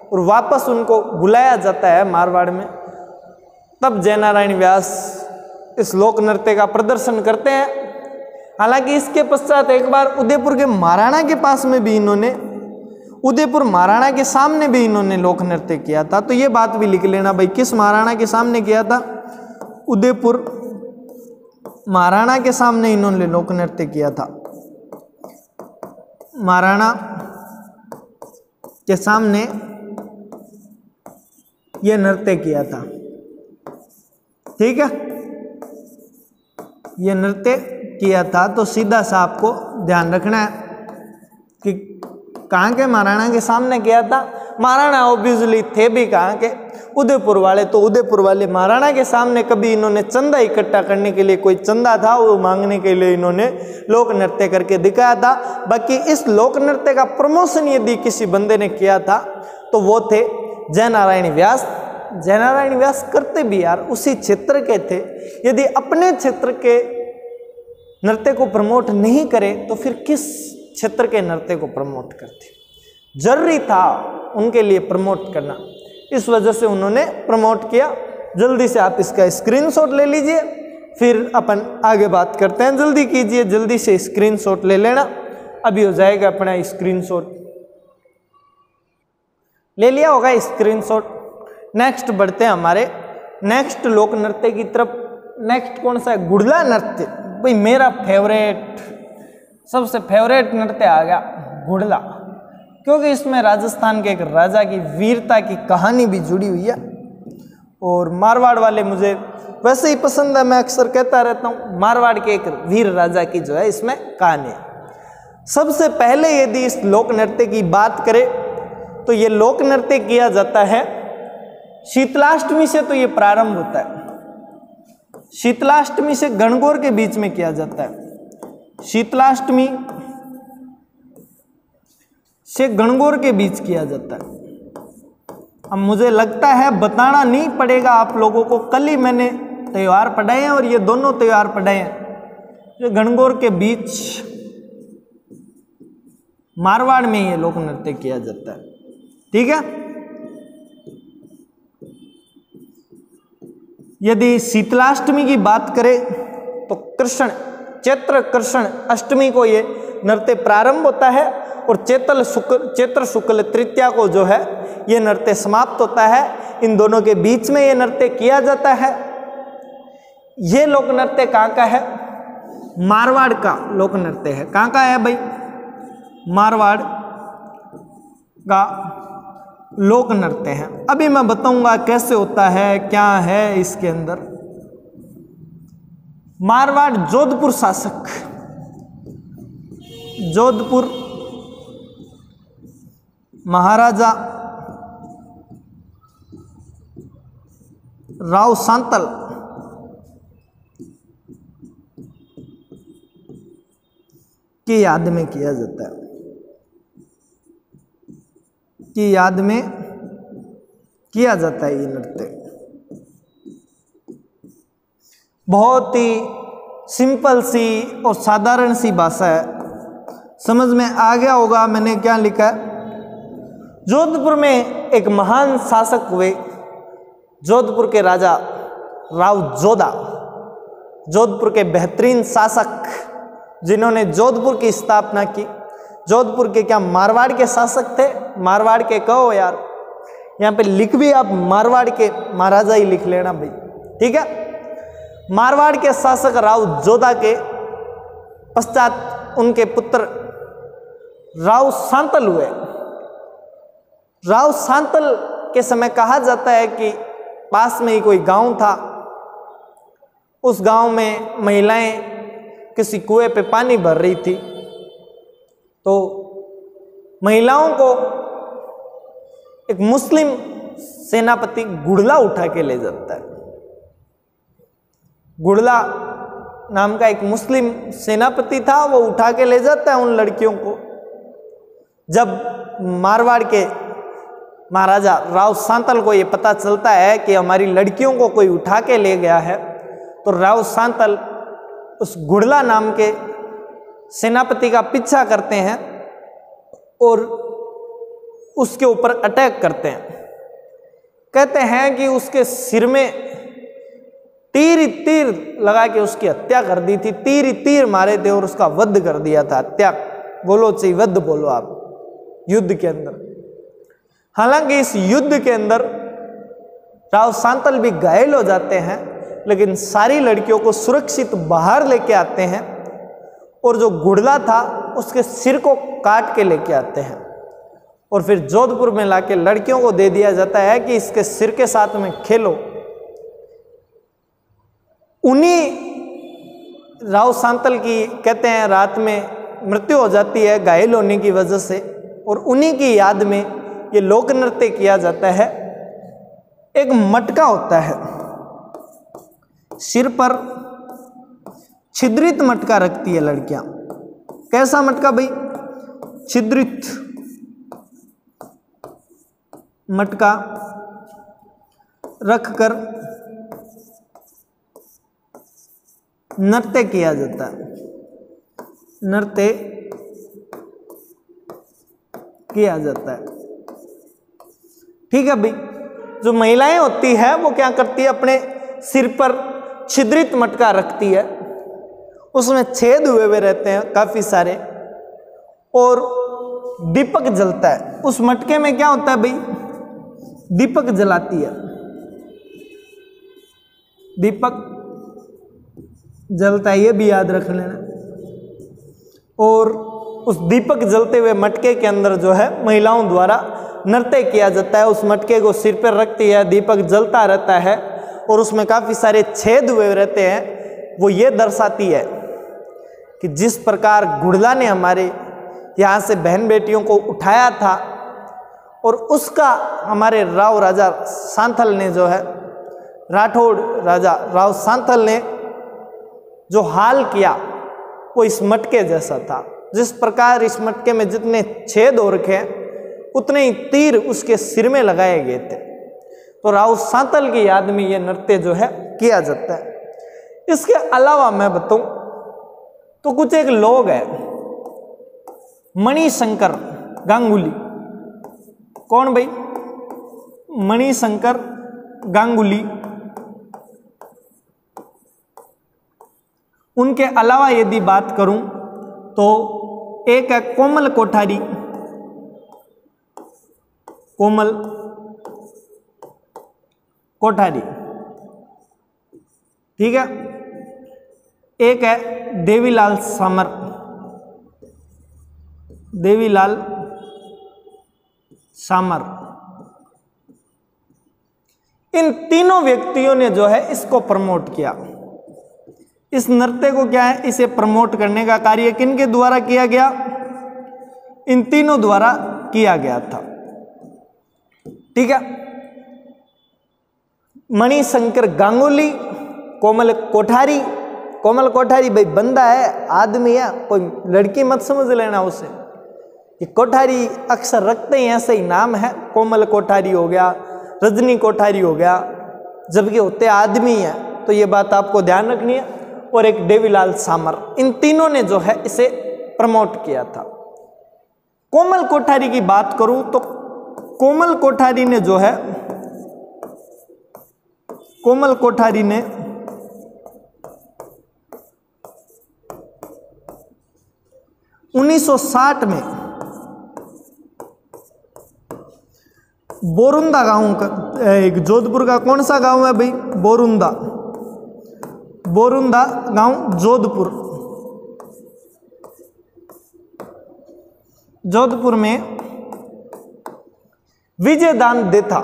और वापस उनको बुलाया जाता है मारवाड़ में। तब जयनारायण व्यास इस लोक नृत्य का प्रदर्शन करते हैं। हालांकि इसके पश्चात एक बार उदयपुर के महाराणा के पास में भी इन्होंने, उदयपुर महाराणा के सामने भी इन्होंने लोक नृत्य किया था। तो ये बात भी लिख लेना भाई, किस महाराणा के सामने किया था? उदयपुर महाराणा के सामने इन्होंने लोक नृत्य किया था। महाराणा के सामने ये नृत्य किया था। ठीक है, ये नृत्य किया था। तो सीधा सा आपको ध्यान रखना है कि कहाँ के, महाराणा के सामने किया था। महाराणा ऑब्वियसली थे भी कहाँ के, उदयपुर वाले। तो उदयपुर वाले महाराणा के सामने कभी इन्होंने चंदा इकट्ठा करने के लिए, कोई चंदा था वो मांगने के लिए इन्होंने लोक नृत्य करके दिखाया था। बाकी इस लोक नृत्य का प्रमोशन यदि किसी बंदे ने किया था तो वो थे जयनारायण व्यास। जयनारायण व्यास करते भी यार उसी क्षेत्र के थे। यदि अपने क्षेत्र के नृत्य को प्रमोट नहीं करे तो फिर किस क्षेत्र के नृत्य को प्रमोट करते? जरूरी था उनके लिए प्रमोट करना, इस वजह से उन्होंने प्रमोट किया। जल्दी से आप इसका स्क्रीनशॉट ले लीजिए, फिर अपन आगे बात करते हैं। जल्दी कीजिए, जल्दी से स्क्रीनशॉट ले लेना। अभी हो जाएगा अपना स्क्रीनशॉट। ले लिया होगा स्क्रीनशॉट। नेक्स्ट बढ़ते हैं हमारे नेक्स्ट लोक नृत्य की तरफ। नेक्स्ट कौन सा है? गुड़ला नृत्य। भाई मेरा फेवरेट, सबसे फेवरेट नृत्य आ गया गुड़ला, क्योंकि इसमें राजस्थान के एक राजा की वीरता की कहानी भी जुड़ी हुई है। और मारवाड़ वाले मुझे वैसे ही पसंद है, मैं अक्सर कहता रहता हूँ, मारवाड़ के एक वीर राजा की जो है इसमें कहानी है। सबसे पहले यदि इस लोक नृत्य की बात करें तो ये लोक नृत्य किया जाता है शीतलाष्टमी से। तो ये प्रारंभ होता है शीतलाष्टमी से गणगौर के बीच में किया जाता है। शीतलाष्टमी से गणगौर के बीच किया जाता है। अब मुझे लगता है बताना नहीं पड़ेगा आप लोगों को, कल ही मैंने त्योहार पढ़ाए हैं और ये दोनों त्योहार पढ़ाए हैं जो गणगौर के बीच मारवाड़ में ये लोक नृत्य किया जाता है। ठीक है, यदि शीतलाष्टमी की बात करें तो चैत्र कृष्ण अष्टमी को ये नृत्य प्रारंभ होता है और चैत्र शुक्ल तृतीया को जो है ये नृत्य समाप्त होता है। इन दोनों के बीच में ये नृत्य किया जाता है। ये लोक नृत्य कहाँ का है? मारवाड़ का लोक नृत्य है। कहाँ का है भाई? मारवाड़ का लोक नृत्य है। अभी मैं बताऊंगा कैसे होता है, क्या है इसके अंदर। मारवाड़ जोधपुर शासक, जोधपुर महाराजा राव सांतल की याद में किया जाता है, की याद में किया जाता है ये नृत्य। बहुत ही सिंपल सी और साधारण सी भाषा है, समझ में आ गया होगा मैंने क्या लिखा है। जोधपुर में एक महान शासक हुए, जोधपुर के राजा राव जोधा, जोधपुर के बेहतरीन शासक जिन्होंने जोधपुर की स्थापना की। जोधपुर के क्या मारवाड़ के शासक थे? मारवाड़ के कहो यार, यहाँ पे लिख भी आप मारवाड़ के महाराजा ही लिख लेना भाई। ठीक है, मारवाड़ के शासक राव जोधा के पश्चात उनके पुत्र राव सांतल हुए। राव सांतल के समय कहा जाता है कि पास में ही कोई गांव था, उस गांव में महिलाएं किसी कुएं पे पानी भर रही थी, तो महिलाओं को एक मुस्लिम सेनापति गुड़ला उठा के ले जाता है। गुड़ला नाम का एक मुस्लिम सेनापति था, वो उठा के ले जाता है उन लड़कियों को। जब मारवाड़ के महाराजा राव सांतल को ये पता चलता है कि हमारी लड़कियों को कोई उठा के ले गया है, तो राव सांतल उस गुड़ला नाम के सेनापति का पीछा करते हैं और उसके ऊपर अटैक करते हैं। कहते हैं कि उसके सिर में तीर ही तीर लगा के उसकी हत्या कर दी थी, तीर ही तीर मारे थे और उसका वध कर दिया था। हत्या बोलो चाहिए, वध बोलो आप, युद्ध के अंदर। हालांकि इस युद्ध के अंदर राव सांतल भी घायल हो जाते हैं, लेकिन सारी लड़कियों को सुरक्षित बाहर लेके आते हैं और जो गुड़ला था उसके सिर को काट के लेके आते हैं और फिर जोधपुर में लाके लड़कियों को दे दिया जाता है कि इसके सिर के साथ में खेलो। उन्हीं राव सांतल की कहते हैं रात में मृत्यु हो जाती है घायल होने की वजह से, और उन्हीं की याद में ये लोक नृत्य किया जाता है। एक मटका होता है, सिर पर छिद्रित मटका रखती है लड़कियां। कैसा मटका भाई? छिद्रित मटका रखकर नृत्य किया जाता है, नृत्य किया जाता है। ठीक है भाई। जो महिलाएं होती है वो क्या करती है, अपने सिर पर छिद्रित मटका रखती है, उसमें छेद हुए हुए रहते हैं काफी सारे, और दीपक जलता है उस मटके में। क्या होता है भाई? दीपक जलाती है, दीपक जलता है, ये भी याद रख लेना। और उस दीपक जलते हुए मटके के अंदर जो है महिलाओं द्वारा नृत्य किया जाता है। उस मटके को सिर पर रखती है, दीपक जलता रहता है और उसमें काफी सारे छेद हुए रहते हैं। वो ये दर्शाती है कि जिस प्रकार गुड़ला ने हमारे यहाँ से बहन बेटियों को उठाया था, और उसका हमारे राव राजा सांथल ने जो है, राठौड़ राजा राव सांथल ने जो हाल किया वो इस मटके जैसा था। जिस प्रकार इस मटके में जितने छेद हो रखे हैं उतने ही तीर उसके सिर में लगाए गए थे। तो राव सांथल की याद में ये नृत्य जो है किया जाता है। इसके अलावा मैं बताऊं तो कुछ एक लोग है, मणिशंकर गांगुली। कौन भाई? मणिशंकर गांगुली। उनके अलावा यदि बात करूं तो एक है कोमल कोठारी, कोमल कोठारी। ठीक है। एक है देवीलाल सामर, देवीलाल सामर। इन तीनों व्यक्तियों ने जो है इसको प्रमोट किया। इस नृत्य को क्या है, इसे प्रमोट करने का कार्य किनके द्वारा किया गया? इन तीनों द्वारा किया गया था। ठीक है। मणिशंकर गांगुली, कोमल कोठारी। कोमल कोठारी भाई बंदा है, आदमी है, कोई लड़की मत समझ लेना उसे। ये कोठारी अक्सर रखते हैं, ऐसे ही नाम है। कोमल कोठारी हो गया, रजनी कोठारी हो गया, जबकि होते आदमी है। तो ये बात आपको ध्यान रखनी है। और एक देवीलाल सामर, इन तीनों ने जो है इसे प्रमोट किया था। कोमल कोठारी की बात करूं तो कोमल कोठारी ने जो है, कोमल कोठारी ने (1960) में बोरुंदा गांव का, एक जोधपुर का कौन सा गांव है भाई? बोरुंदा, बोरुंदा गांव जोधपुर, जोधपुर में विजयदान देथा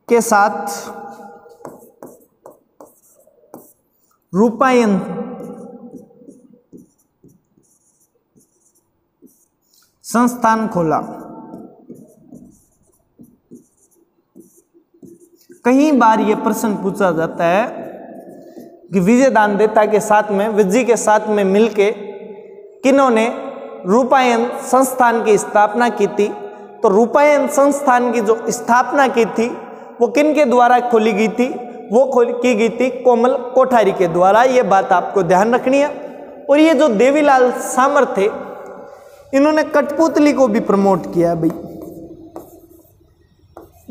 के साथ रूपायन संस्थान खोला। कई बार यह प्रश्न पूछा जाता है कि विजयदान देता के साथ में, विजय के साथ में मिलके किन्होंने रूपायन संस्थान की स्थापना की थी? तो रूपायन संस्थान की जो स्थापना की थी वो किन के द्वारा खोली गई थी? वो की गई थी कोमल कोठारी के द्वारा। ये बात आपको ध्यान रखनी है। और ये जो देवीलाल सामर थे, इन्होंने कठपुतली को भी प्रमोट किया भाई।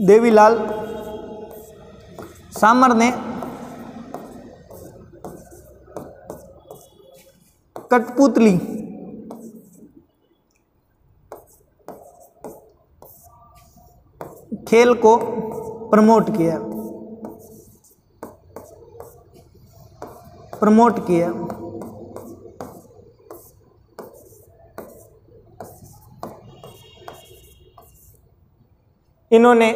देवीलाल सामर ने कठपुतली खेल को प्रमोट किया। प्रमोट किया। इन्होंने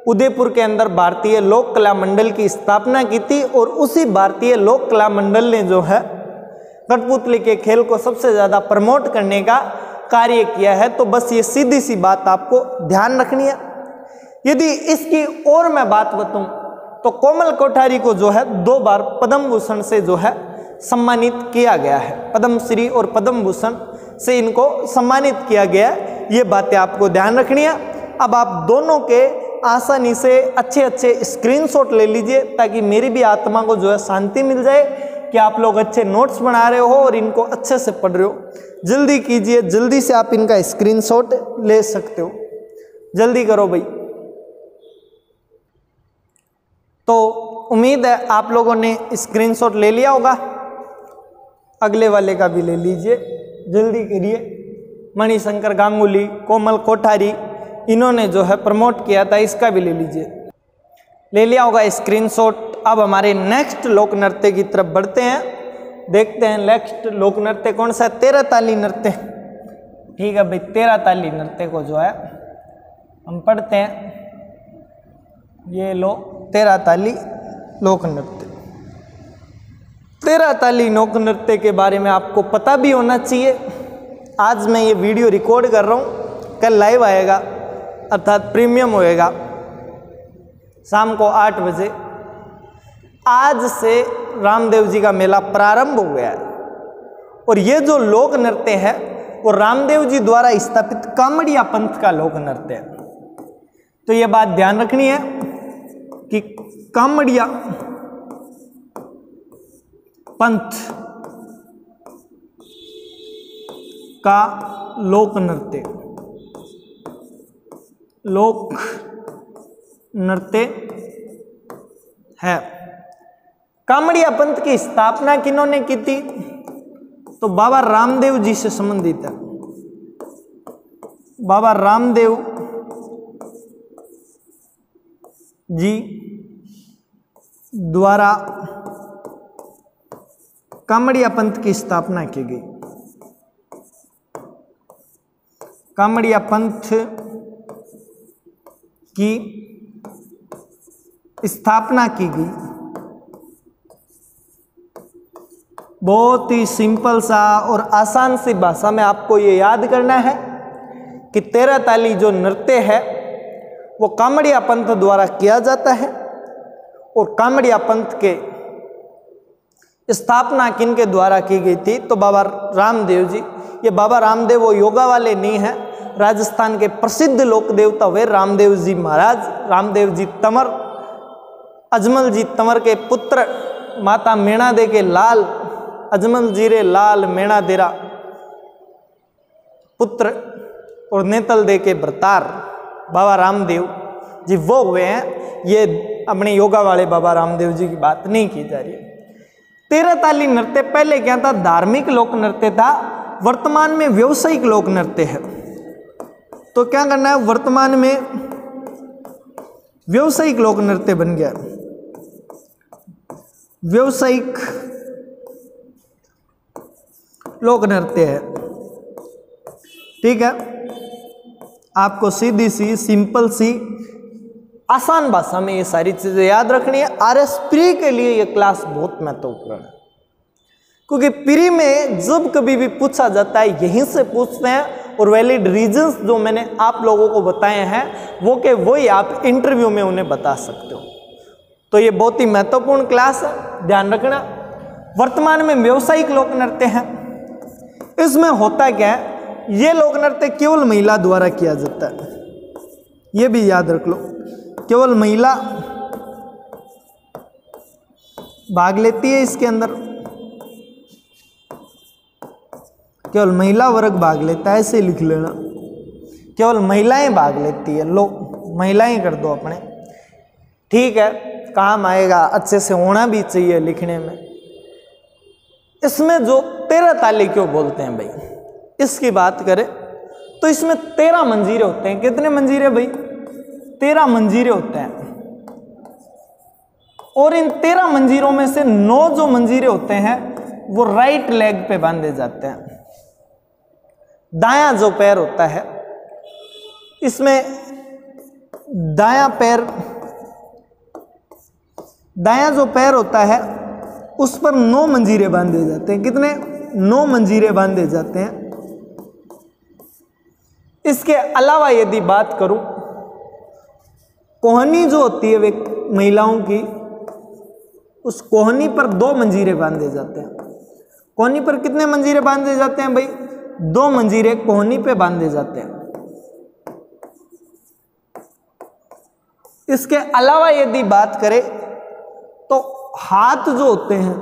उदयपुर के अंदर भारतीय लोक कला मंडल की स्थापना की थी और उसी भारतीय लोक कला मंडल ने जो है कठपुतली के खेल को सबसे ज़्यादा प्रमोट करने का कार्य किया है। तो बस ये सीधी सी बात आपको ध्यान रखनी है। यदि इसकी और मैं बात बताऊं तो कोमल कोठारी को जो है 2 बार पद्म भूषण से जो है सम्मानित किया गया है। पद्म श्री और पद्म भूषण से इनको सम्मानित किया गया है। ये बातें आपको ध्यान रखनी है। अब आप दोनों के आसानी से अच्छे अच्छे स्क्रीनशॉट ले लीजिए ताकि मेरी भी आत्मा को जो है शांति मिल जाए कि आप लोग अच्छे नोट्स बना रहे हो और इनको अच्छे से पढ़ रहे हो। जल्दी कीजिए, जल्दी से आप इनका स्क्रीनशॉट ले सकते हो। जल्दी करो भाई। तो उम्मीद है आप लोगों ने स्क्रीनशॉट ले लिया होगा। अगले वाले का भी ले लीजिए, जल्दी करिए। मणिशंकर गांगुली, कोमल कोठारी, इन्होंने जो है प्रमोट किया था, इसका भी ले लीजिए। ले लिया होगा स्क्रीनशॉट। अब हमारे नेक्स्ट लोक नृत्य की तरफ बढ़ते हैं। देखते हैं नेक्स्ट लोक नृत्य कौन सा है। 13 ताली नृत्य। ठीक है भाई, 13 ताली नृत्य को जो है हम पढ़ते हैं। ये लो 13 ताली लोक नृत्य। 13 ताली लोक नृत्य के बारे में आपको पता भी होना चाहिए। आज मैं ये वीडियो रिकॉर्ड कर रहा हूँ, कल लाइव आएगा अर्थात प्रीमियम होएगा शाम को 8 बजे। आज से रामदेव जी का मेला प्रारंभ हो गया है और ये जो लोक नृत्य है वो रामदेव जी द्वारा स्थापित कामड़िया पंथ का लोक नृत्य है। तो ये बात ध्यान रखनी है कि कामड़िया पंथ का लोक नृत्य है। कामड़िया पंथ की स्थापना किन्होंने की थी? तो बाबा रामदेव जी से संबंधित है। बाबा रामदेव जी द्वारा कामड़िया पंथ की स्थापना की गई। कामड़िया पंथ की स्थापना की गई। बहुत ही सिंपल सा और आसान सी भाषा में आपको ये याद करना है कि 13 ताली जो नृत्य है वो कामड़िया पंथ द्वारा किया जाता है। और कामड़िया पंथ के स्थापना किनके द्वारा की गई थी? तो बाबा रामदेव जी। ये बाबा रामदेव वो योगा वाले नहीं हैं, राजस्थान के प्रसिद्ध लोक देवता हुए रामदेव जी महाराज। रामदेव जी तंवर, अजमल जी तंवर के पुत्र, माता मेणा दे के लाल, अजमल जीरे लाल मेणा देरा पुत्र और नेतल दे के भरतार बाबा रामदेव जी वो हुए हैं। ये अपने योगा वाले बाबा रामदेव जी की बात नहीं की जा रही है। 13 ताली नृत्य पहले क्या था? धार्मिक लोक नृत्य था, वर्तमान में व्यवसायिक लोक नृत्य है। तो क्या करना है? वर्तमान में व्यवसायिक लोक नृत्य बन गया। व्यवसायिक लोक नृत्य है। ठीक है, आपको सीधी सी सिंपल सी आसान भाषा में ये सारी चीजें याद रखनी है। आरएस प्री के लिए ये क्लास बहुत महत्वपूर्ण है, क्योंकि प्री में जब कभी भी पूछा जाता है यहीं से पूछते हैं और वैलिड रीजंस जो मैंने आप लोगों को बताए हैं वो के वही आप इंटरव्यू में उन्हें बता सकते हो। तो ये बहुत ही महत्वपूर्ण क्लास है, ध्यान रखना। वर्तमान में व्यवसायिक लोक नृत्य है। इसमें होता क्या है? ये लोक नृत्य केवल महिला द्वारा किया जाता है, ये भी याद रख लो। केवल महिला भाग लेती है इसके अंदर, केवल महिला वर्ग भाग लेता है, ऐसे लिख लेना। केवल महिलाएं भाग लेती है। लो महिलाएं कर दो अपने, ठीक है, काम आएगा, अच्छे से होना भी चाहिए लिखने में। इसमें जो 13 ताली क्यों बोलते हैं भाई, इसकी बात करें तो इसमें 13 मंजीरे होते हैं। कितने मंजीरे भाई? 13 मंजीरे होते हैं। और इन 13 मंजीरों में से 9 जो मंजीरे होते हैं वो राइट लेग पे बांधे जाते हैं। दायां जो पैर होता है इसमें दायां जो पैर होता है उस पर 9 मंजीरे बांधे जाते हैं। कितने? 9 मंजीरे बांधे जाते हैं। इसके अलावा यदि बात करूं, कोहनी जो होती है वे महिलाओं की, उस कोहनी पर 2 मंजीरे बांधे जाते हैं। कोहनी पर कितने मंजीरे बांधे जाते हैं भाई? 2 मंजीरे कोहनी पे बांधे जाते हैं। इसके अलावा यदि बात करें तो हाथ जो होते हैं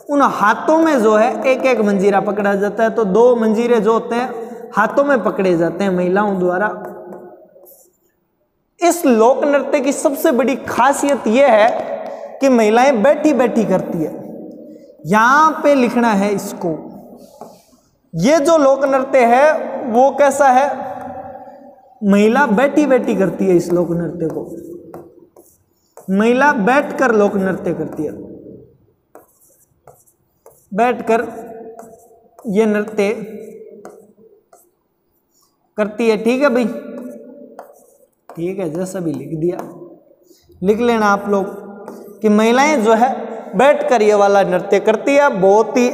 उन हाथों में जो है एक एक मंजीरा पकड़ा जाता है। तो 2 मंजीरे जो होते हैं हाथों में पकड़े जाते हैं महिलाओं द्वारा। इस लोक नृत्य की सबसे बड़ी खासियत यह है कि महिलाएं बैठी बैठी करती है। यहां पे लिखना है इसको। ये जो लोक नृत्य है वो कैसा है? महिला बैठी बैठी करती है। इस लोक नृत्य को महिला बैठकर लोक नृत्य करती है। बैठकर ये नृत्य करती है। ठीक है भाई, ठीक है, जैसा भी लिख दिया लिख लेना आप लोग कि महिलाएं जो है बैठकर ये वाला नृत्य करती है। बहुत ही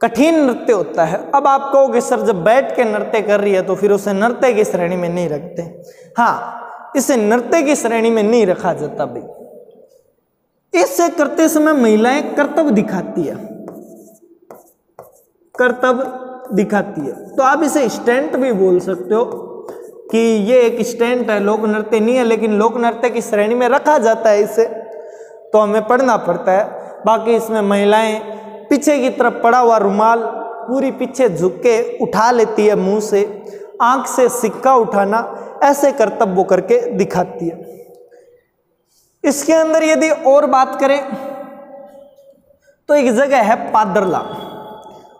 कठिन नृत्य होता है। अब आप कहोगे सर जब बैठ के नृत्य कर रही है तो फिर उसे नृत्य की श्रेणी में नहीं रखते। हाँ, इसे नृत्य की श्रेणी में नहीं रखा जाता भाई। इससे करते समय महिलाएं कर्तव्य दिखाती है, कर्तव्य दिखाती है। तो आप इसे स्टैंड भी बोल सकते हो कि ये एक स्टैंड है, लोक नृत्य नहीं है, लेकिन लोक नृत्य की श्रेणी में रखा जाता है इसे, तो हमें पढ़ना पड़ता है। बाकी इसमें महिलाएं पीछे की तरफ पड़ा हुआ रुमाल पूरी पीछे झुक के उठा लेती है, मुंह से, आंख से सिक्का उठाना, ऐसे कर्तव्य वो करके दिखाती है। इसके अंदर यदि और बात करें तो एक जगह है पादरला।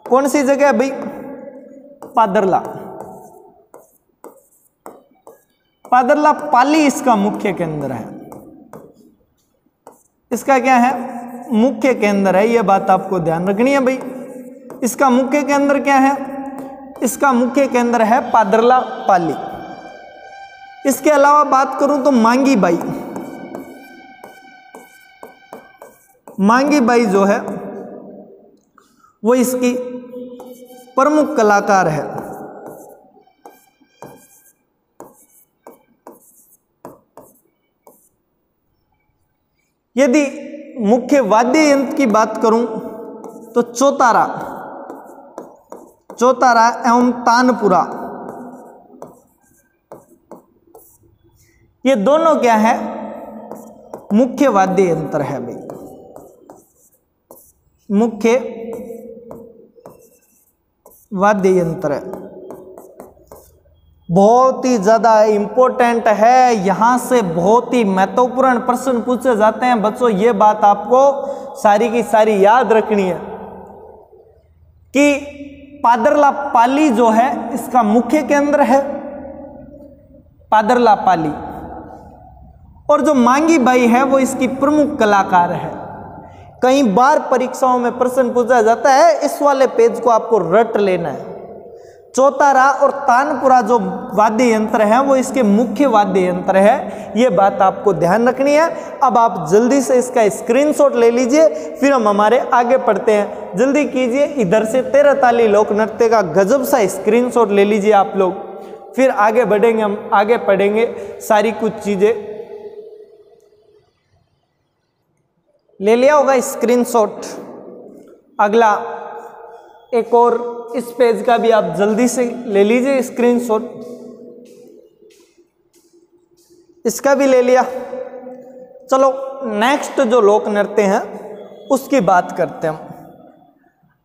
कौन सी जगह है भाई? पादरला। पादरला पाली इसका मुख्य केंद्र है। इसका क्या है? मुख्य केंद्र है। यह बात आपको ध्यान रखनी है भाई। इसका मुख्य केंद्र क्या है? इसका मुख्य केंद्र है पादरला पाली। इसके अलावा बात करूं तो मांगी बाई। मांगी बाई जो है वो इसकी प्रमुख कलाकार है। यदि मुख्य वाद्य यंत्र की बात करूं तो चौतारा, चौतारा एवं तानपुरा, ये दोनों क्या है? मुख्य वाद्य यंत्र है भाई। मुख्य वाद्य यंत्र है, बहुत ही ज्यादा इंपॉर्टेंट है। यहां से बहुत ही महत्वपूर्ण प्रश्न पूछे जाते हैं बच्चों। ये बात आपको सारी की सारी याद रखनी है कि पादरला पाली जो है इसका मुख्य केंद्र है, पादरला पाली, और जो मांगी बाई है वो इसकी प्रमुख कलाकार है। कई बार परीक्षाओं में प्रश्न पूछा जाता है, इस वाले पेज को आपको रट लेना है। चौतारा और तानपुरा जो वाद्य यंत्र है वो इसके मुख्य वाद्य यंत्र है। ये बात आपको ध्यान रखनी है। अब आप जल्दी से इसका स्क्रीनशॉट ले लीजिए, फिर हम हमारे आगे पढ़ते हैं। जल्दी कीजिए, इधर से 13 ताली लोक नृत्य का गजब सा स्क्रीनशॉट ले लीजिए आप लोग, फिर आगे बढ़ेंगे। हम आगे पढ़ेंगे सारी कुछ चीजें। ले लिया होगा स्क्रीनशॉट। अगला एक और इस पेज का भी आप जल्दी से ले लीजिए स्क्रीनशॉट। इसका भी ले लिया। चलो नेक्स्ट जो लोक नृत्य है उसकी बात करते हैं हम।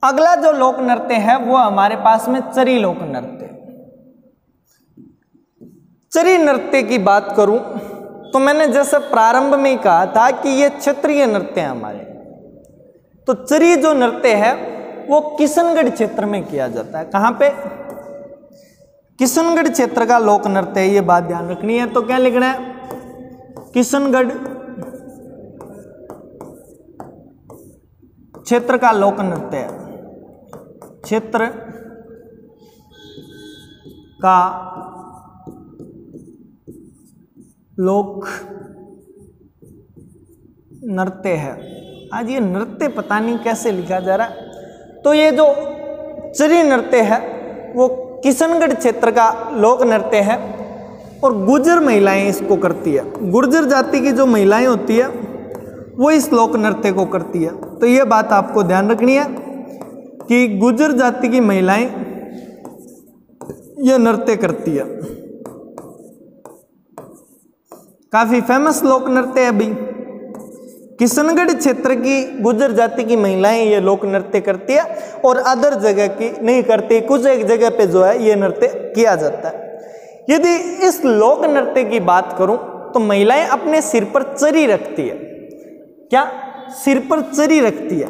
अगला जो लोक नृत्य है वो हमारे पास में चरी लोक नृत्य। चरी नृत्य की बात करूं तो मैंने जैसे प्रारंभ में ही कहा था कि ये क्षेत्रीय नृत्य है हमारे। तो चरी जो नृत्य है वो किशनगढ़ क्षेत्र में किया जाता है। कहां पे? किशनगढ़ क्षेत्र का लोक नृत्य है, ये बात ध्यान रखनी है। तो क्या लिखना है? किशनगढ़ क्षेत्र का लोक नृत्य है, क्षेत्र का लोक नृत्य है। आज ये नृत्य पता नहीं कैसे लिखा जा रहा है। तो ये जो चरी नृत्य है वो किशनगढ़ क्षेत्र का लोक नृत्य है और गुर्जर महिलाएं इसको करती है। गुर्जर जाति की जो महिलाएं होती है वो इस लोक नृत्य को करती है। तो ये बात आपको ध्यान रखनी है कि गुर्जर जाति की महिलाएं ये नृत्य करती है। काफी फेमस लोक नृत्य है अभी। किशनगढ़ क्षेत्र की गुर्जर जाति की महिलाएं ये लोक नृत्य करती है और अदर जगह की नहीं करती। कुछ एक जगह पे जो है ये नृत्य किया जाता है। यदि इस लोक नृत्य की बात करूं तो महिलाएं अपने सिर पर चरी रखती है। क्या? सिर पर चरी रखती है।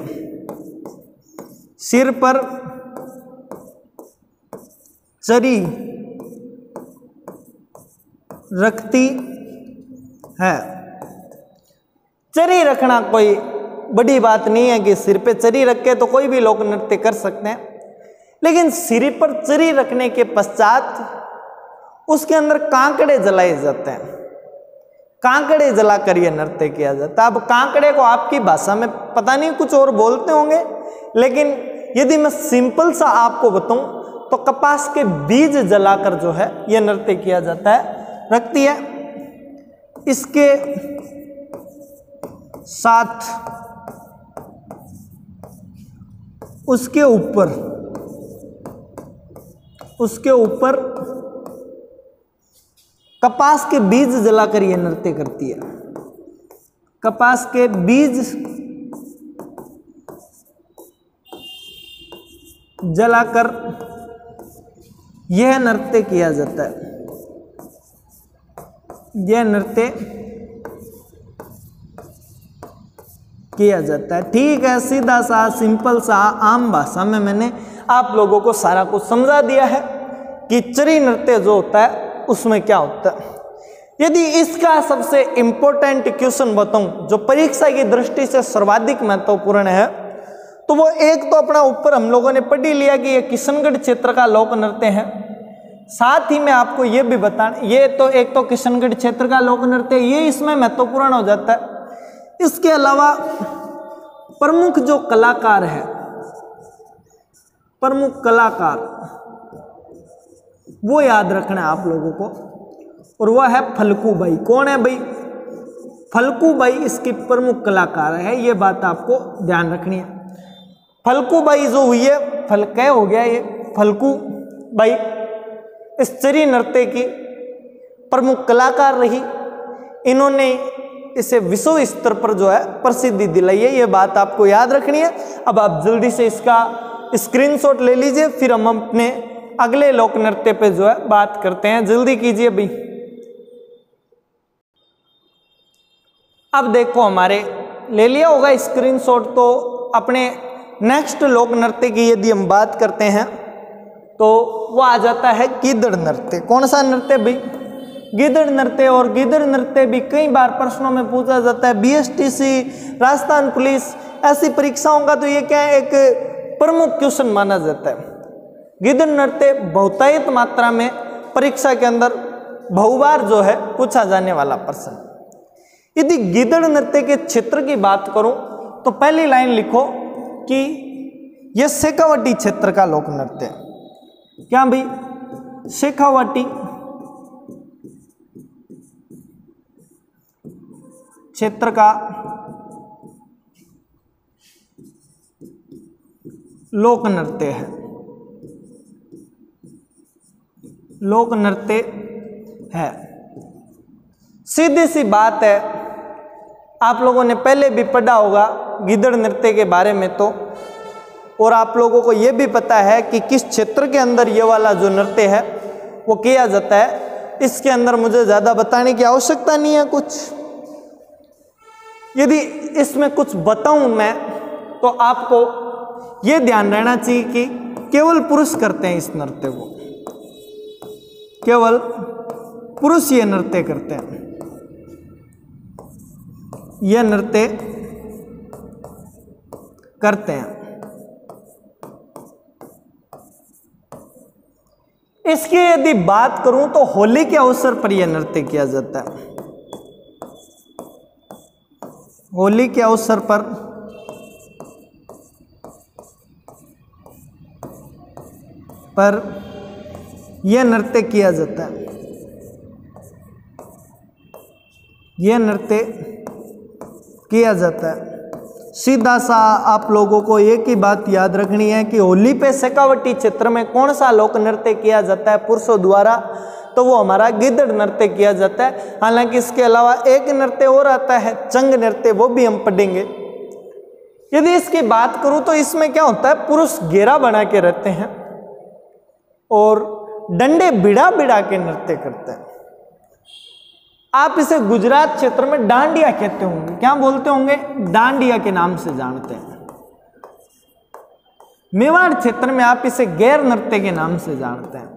सिर पर चरी रखती है। चरी रखना कोई बड़ी बात नहीं है कि सिर पे चरी रख के तो कोई भी लोक नृत्य कर सकते हैं, लेकिन सिर पर चरी रखने के पश्चात उसके अंदर कांकड़े जलाए जाते हैं। कांकड़े जलाकर यह नृत्य किया जाता है। अब कांकड़े को आपकी भाषा में पता नहीं कुछ और बोलते होंगे, लेकिन यदि मैं सिंपल सा आपको बताऊं तो कपास के बीज जलाकर जो है यह नृत्य किया जाता है। रखती है। इसके साथ उसके ऊपर कपास के बीज जलाकर यह नृत्य करती है। कपास के बीज जलाकर यह नृत्य किया जाता है। यह नृत्य किया जाता है। ठीक है, सीधा सा सिंपल सा आम भाषा में मैंने आप लोगों को सारा कुछ समझा दिया है कि चरी नृत्य जो होता है उसमें क्या होता है। यदि इसका सबसे इंपॉर्टेंट क्वेश्चन बताऊं जो परीक्षा की दृष्टि से सर्वाधिक महत्वपूर्ण है, तो वो एक तो अपना ऊपर हम लोगों ने पढ़ ही लिया कि ये किशनगढ़ क्षेत्र का लोक नृत्य है। साथ ही मैं आपको ये भी बताना, ये तो एक तो किशनगढ़ क्षेत्र का लोक नृत्य ये इसमें महत्वपूर्ण हो जाता है। इसके अलावा प्रमुख जो कलाकार है, प्रमुख कलाकार वो याद रखना है आप लोगों को, और वह है फल्कू बाई। कौन है भाई? फल्कू बाई इसकी प्रमुख कलाकार है। ये बात आपको ध्यान रखनी है। फल्कू बाई जो हुई है, फलकै हो गया ये, फल्कू बाई इस चरी नृत्य की प्रमुख कलाकार रही। इन्होंने इसे विश्व स्तर पर जो है प्रसिद्धि दिलाई है। ये बात आपको याद रखनी है। अब आप जल्दी से इसका स्क्रीनशॉट ले लीजिए, फिर हम अपने अगले लोक नृत्य पे जो है बात करते हैं। जल्दी कीजिए भाई। अब देखो हमारे ले लिया होगा स्क्रीनशॉट। तो अपने नेक्स्ट लोक नृत्य की यदि हम बात करते हैं तो वो आ जाता है गिद्धड़ नृत्य। कौन सा नृत्य भाई? गिद्धड़ नृत्य। और गिद्धड़ नृत्य भी कई बार प्रश्नों में पूछा जाता है। बीएसटीसी, राजस्थान पुलिस ऐसी परीक्षाओं का तो ये क्या है, एक प्रमुख क्वेश्चन माना जाता है। गिद्धड़ नृत्य बहुतायत मात्रा में परीक्षा के अंदर बहुबार जो है पूछा जाने वाला प्रश्न। यदि गिद्धड़ नृत्य के क्षेत्र की बात करूं तो पहली लाइन लिखो कि यह शेखावाटी क्षेत्र का लोक नृत्य है। क्या भाई? शेखावाटी क्षेत्र का लोक नृत्य है। लोक नृत्य है। सीधी सी बात है, आप लोगों ने पहले भी पढ़ा होगा गिद्धड़ नृत्य के बारे में तो, और आप लोगों को यह भी पता है कि किस क्षेत्र के अंदर ये वाला जो नृत्य है वो किया जाता है। इसके अंदर मुझे ज़्यादा बताने की आवश्यकता नहीं है कुछ। यदि इसमें कुछ बताऊं मैं तो आपको ये ध्यान रहना चाहिए कि केवल पुरुष करते हैं इस नृत्य को। केवल पुरुष ये नृत्य करते हैं। यह नृत्य करते हैं। इसकी यदि बात करूं तो होली के अवसर पर यह नृत्य किया जाता है। होली के अवसर पर यह नृत्य किया जाता है। यह नृत्य किया जाता है। सीधा सा आप लोगों को एक ही बात याद रखनी है कि होली पे शेखावटी क्षेत्र में कौन सा लोक नृत्य किया जाता है पुरुषों द्वारा, तो वो हमारा गिद्दड़ नृत्य किया जाता है। हालांकि इसके अलावा एक नृत्य और आता है चंग नृत्य, वो भी हम पढ़ेंगे। यदि इसकी बात करूं तो इसमें क्या होता है, पुरुष घेरा बना के रहते हैं और डंडे बिड़ा बिड़ा के नृत्य करते हैं। आप इसे गुजरात क्षेत्र में डांडिया कहते होंगे। क्या बोलते होंगे? डांडिया के नाम से जानते हैं। मेवाड़ क्षेत्र में आप इसे गैर नृत्य के नाम से जानते हैं।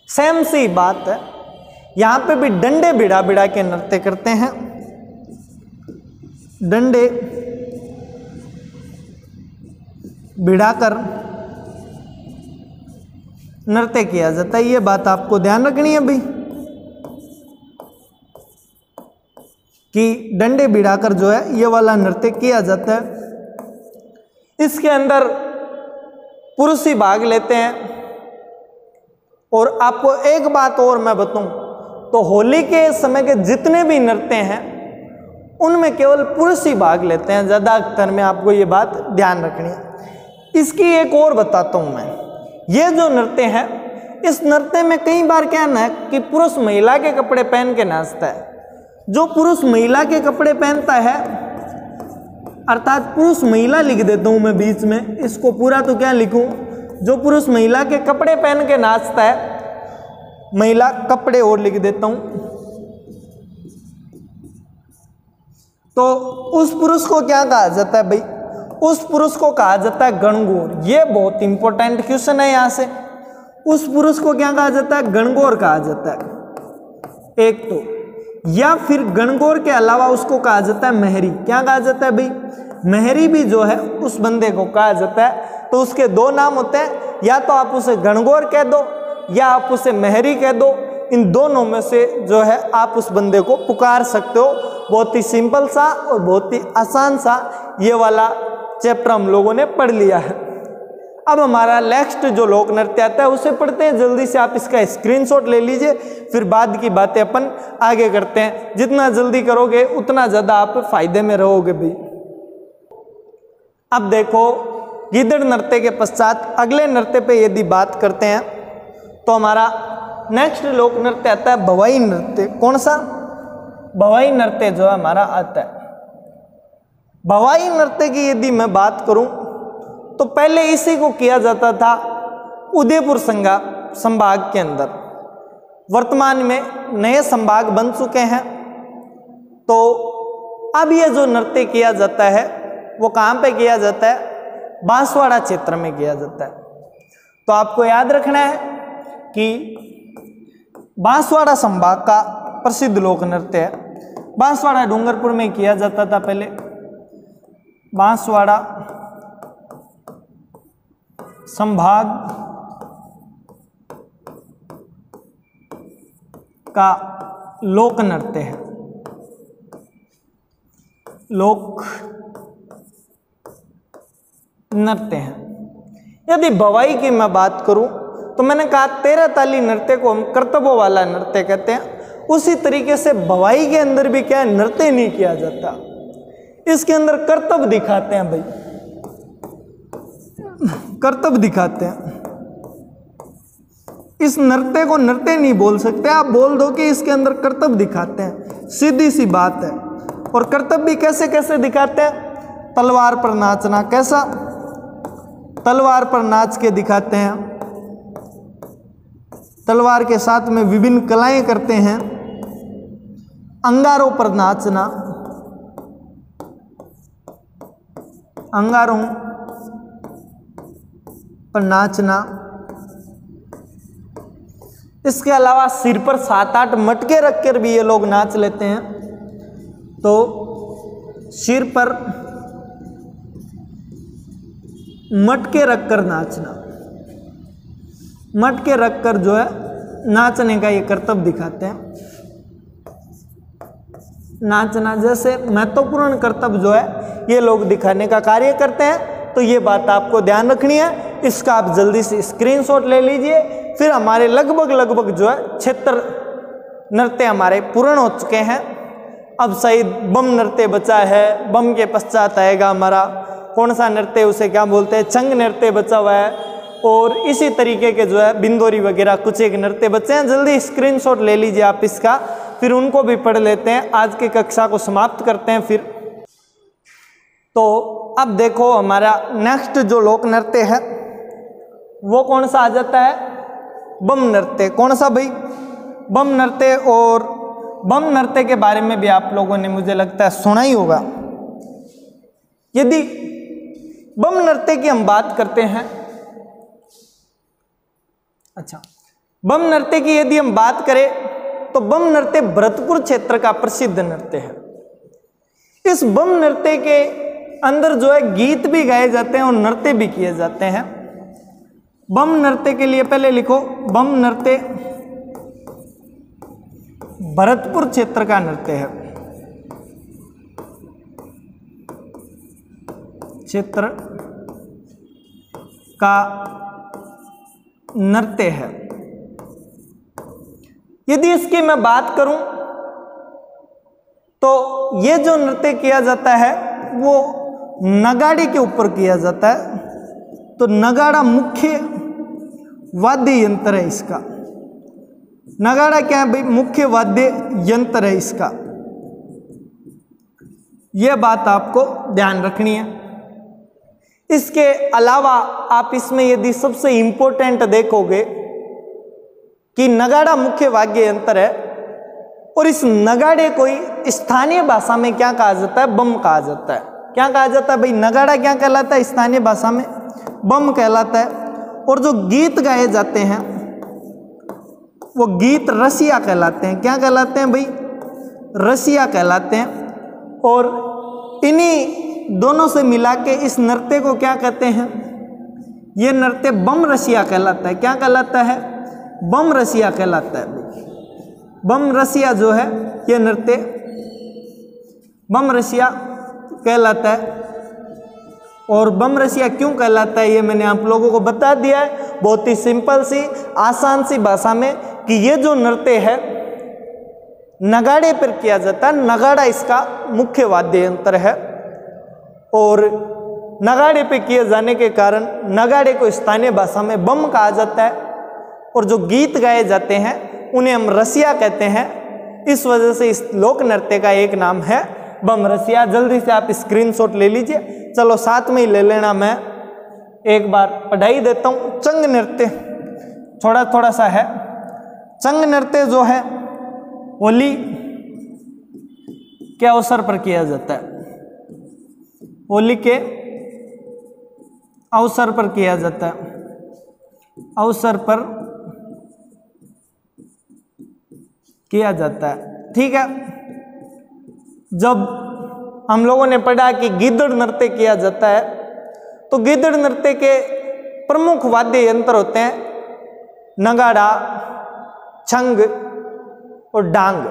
सेम सी बात है, यहां पे भी डंडे बिड़ा बिड़ा के नृत्य करते हैं। डंडे बिड़ाकर नृत्य किया जाता है। ये बात आपको ध्यान रखनी है भाई कि डंडे बिड़ाकर जो है ये वाला नृत्य किया जाता है। इसके अंदर पुरुष ही भाग लेते हैं। और आपको एक बात और मैं बताऊं तो होली के समय के जितने भी नृत्य हैं उनमें केवल पुरुष ही भाग लेते हैं, ज्यादातर में आपको ये बात ध्यान रखनी है। इसकी एक और बताता हूं मैं। ये जो नृत्य है, इस नृत्य में कई बार क्या है कि पुरुष महिला के कपड़े पहन के नाचता है। जो पुरुष महिला के कपड़े पहनता है, अर्थात पुरुष महिला लिख देता हूं मैं बीच में, इसको पूरा तो क्या लिखूं, जो पुरुष महिला के कपड़े पहन के नाचता है, महिला कपड़े और लिख देता हूं, तो उस पुरुष को क्या कहा जाता है भाई? उस पुरुष को कहा जाता है गणगौर। ये बहुत इंपॉर्टेंट क्वेश्चन है यहां से। उस पुरुष को क्या कहा जाता है? गणगौर कहा जाता है एक तो, या फिर गणगौर के अलावा उसको कहा जाता है मेहरी। क्या कहा जाता है भाई? मेहरी भी जो है उस बंदे को कहा जाता है। तो उसके दो नाम होते हैं, या तो आप उसे गणगौर कह दो या आप उसे मेहरी कह दो। इन दोनों में से जो है आप उस बंदे को पुकार सकते हो। बहुत ही सिंपल सा और बहुत ही आसान सा ये वाला चैप्टर हम लोगों ने पढ़ लिया है। अब हमारा नेक्स्ट जो लोक नृत्य आता है उसे पढ़ते हैं। जल्दी से आप इसका स्क्रीनशॉट ले लीजिए, फिर बाद की बातें अपन आगे करते हैं। जितना जल्दी करोगे उतना ज़्यादा आप फायदे में रहोगे भाई। अब देखो, गिद्दड़ नृत्य के पश्चात अगले नृत्य पे यदि बात करते हैं तो हमारा नेक्स्ट लोक नृत्य आता है भवाई नृत्य। कौन सा? भवाई नृत्य जो है हमारा आता है। भवाई नृत्य की यदि मैं बात करूं तो पहले इसी को किया जाता था उदयपुर संभाग के अंदर। वर्तमान में नए संभाग बन चुके हैं, तो अब ये जो नृत्य किया जाता है वो कहाँ पे किया जाता है? बांसवाड़ा क्षेत्र में किया जाता है। तो आपको याद रखना है कि बांसवाड़ा संभाग का प्रसिद्ध लोक नृत्य है। बांसवाड़ा डूंगरपुर में किया जाता था पहले। बांसवाड़ा संभाग का लोक नृत्य है। लोक नृत्य है। यदि भवाई की मैं बात करूं तो मैंने कहा 13 ताली नृत्य को हम कर्तव्यों वाला नृत्य कहते हैं। उसी तरीके से भवाई के अंदर भी क्या है, नृत्य नहीं किया जाता, इसके अंदर कर्तव्य दिखाते हैं भाई, कर्तव्य दिखाते हैं। इस नृत्य को नृत्य नहीं बोल सकते, आप बोल दो कि इसके अंदर कर्तव्य दिखाते हैं, सीधी सी बात है। और कर्तव्य भी कैसे कैसे दिखाते हैं? तलवार पर नाचना। कैसा? तलवार पर नाच के दिखाते हैं। तलवार के साथ में विभिन्न कलाएं करते हैं। अंगारों पर नाचना, अंगारों पर नाचना। इसके अलावा सिर पर 7-8 मटके रखकर भी ये लोग नाच लेते हैं। तो सिर पर मटके रखकर नाचना, मटके रखकर जो है नाचने का ये करतब दिखाते हैं। नाचना जैसे महत्वपूर्ण करतब जो है ये लोग दिखाने का कार्य करते हैं। तो ये बात आपको ध्यान रखनी है, इसका आप जल्दी से स्क्रीनशॉट ले लीजिए। फिर हमारे लगभग जो है 76 नृत्य हमारे पूर्ण हो चुके हैं। अब शायद बम नृत्य बचा है, बम के पश्चात आएगा हमारा कौन सा नृत्य, उसे क्या बोलते हैं, छंग नृत्य बचा हुआ है। और इसी तरीके के जो है बिंदोरी वगैरह कुछ एक नृत्य बचे हैं। जल्दी स्क्रीनशॉट ले लीजिए आप इसका, फिर उनको भी पढ़ लेते हैं। आज की कक्षा को समाप्त करते हैं फिर। तो अब देखो हमारा नेक्स्ट जो लोक नृत्य है वो कौन सा आ जाता है, बम नृत्य। कौन सा भाई, बम नृत्य। और बम नृत्य के बारे में भी आप लोगों ने मुझे लगता है सुना ही होगा। यदि बम नृत्य की हम बात करते हैं, अच्छा बम नृत्य की यदि हम बात करें तो बम नृत्य भरतपुर क्षेत्र का प्रसिद्ध नृत्य है। इस बम नृत्य के अंदर जो है गीत भी गाए जाते हैं और नृत्य भी किए जाते हैं। बम नृत्य के लिए पहले लिखो, बम नृत्य भरतपुर क्षेत्र का नृत्य है, क्षेत्र का नृत्य है। यदि इसकी मैं बात करूं तो ये जो नृत्य किया जाता है वो नगाड़े के ऊपर किया जाता है। तो नगाड़ा मुख्य वाद्य यंत्र है इसका। नगाड़ा क्या है भाई, मुख्य वाद्य यंत्र है इसका। यह बात आपको ध्यान रखनी है। इसके अलावा आप इसमें यदि सबसे इंपॉर्टेंट देखोगे कि नगाड़ा मुख्य वाद्य यंत्र है और इस नगाड़े को स्थानीय भाषा में क्या कहा जाता है, बम कहा जाता है। क्या कहा जाता है भाई, नगाड़ा क्या कहलाता है स्थानीय भाषा में, बम कहलाता है। और जो गीत गाए जाते हैं वो गीत रसिया कहलाते हैं। क्या कहलाते हैं भाई, रसिया कहलाते हैं। और इन्हीं दोनों से मिला के इस नृत्य को क्या कहते हैं, ये नृत्य बम रसिया कहलाता है। क्या कहलाता है, बम रसिया कहलाता है। बम रसिया जो है ये नृत्य बम रसिया कहलाता है। और बम रसिया क्यों कहलाता है ये मैंने आप लोगों को बता दिया है बहुत ही सिंपल सी आसान सी भाषा में, कि ये जो नृत्य है नगाड़े पर किया जाता है। नगाड़ा इसका मुख्य वाद्य यंत्र है और नगाड़े पे किए जाने के कारण नगाड़े को स्थानीय भाषा में बम कहा जाता है। और जो गीत गाए जाते हैं उन्हें हम रसिया कहते हैं। इस वजह से इस लोक नृत्य का एक नाम है बम रसिया। जल्दी से आप स्क्रीनशॉट ले लीजिए। चलो साथ में ही ले लेना, मैं एक बार पढ़ाई देता हूँ। चंग नृत्य थोड़ा सा है। चंग नृत्य जो है होली के अवसर पर किया जाता है। होली के अवसर पर किया जाता है, अवसर पर किया जाता है। ठीक है, जब हम लोगों ने पढ़ा कि गिद्दड़ नृत्य किया जाता है तो गिद्दड़ नृत्य के प्रमुख वाद्य यंत्र होते हैं नगाड़ा, छंग और डांग।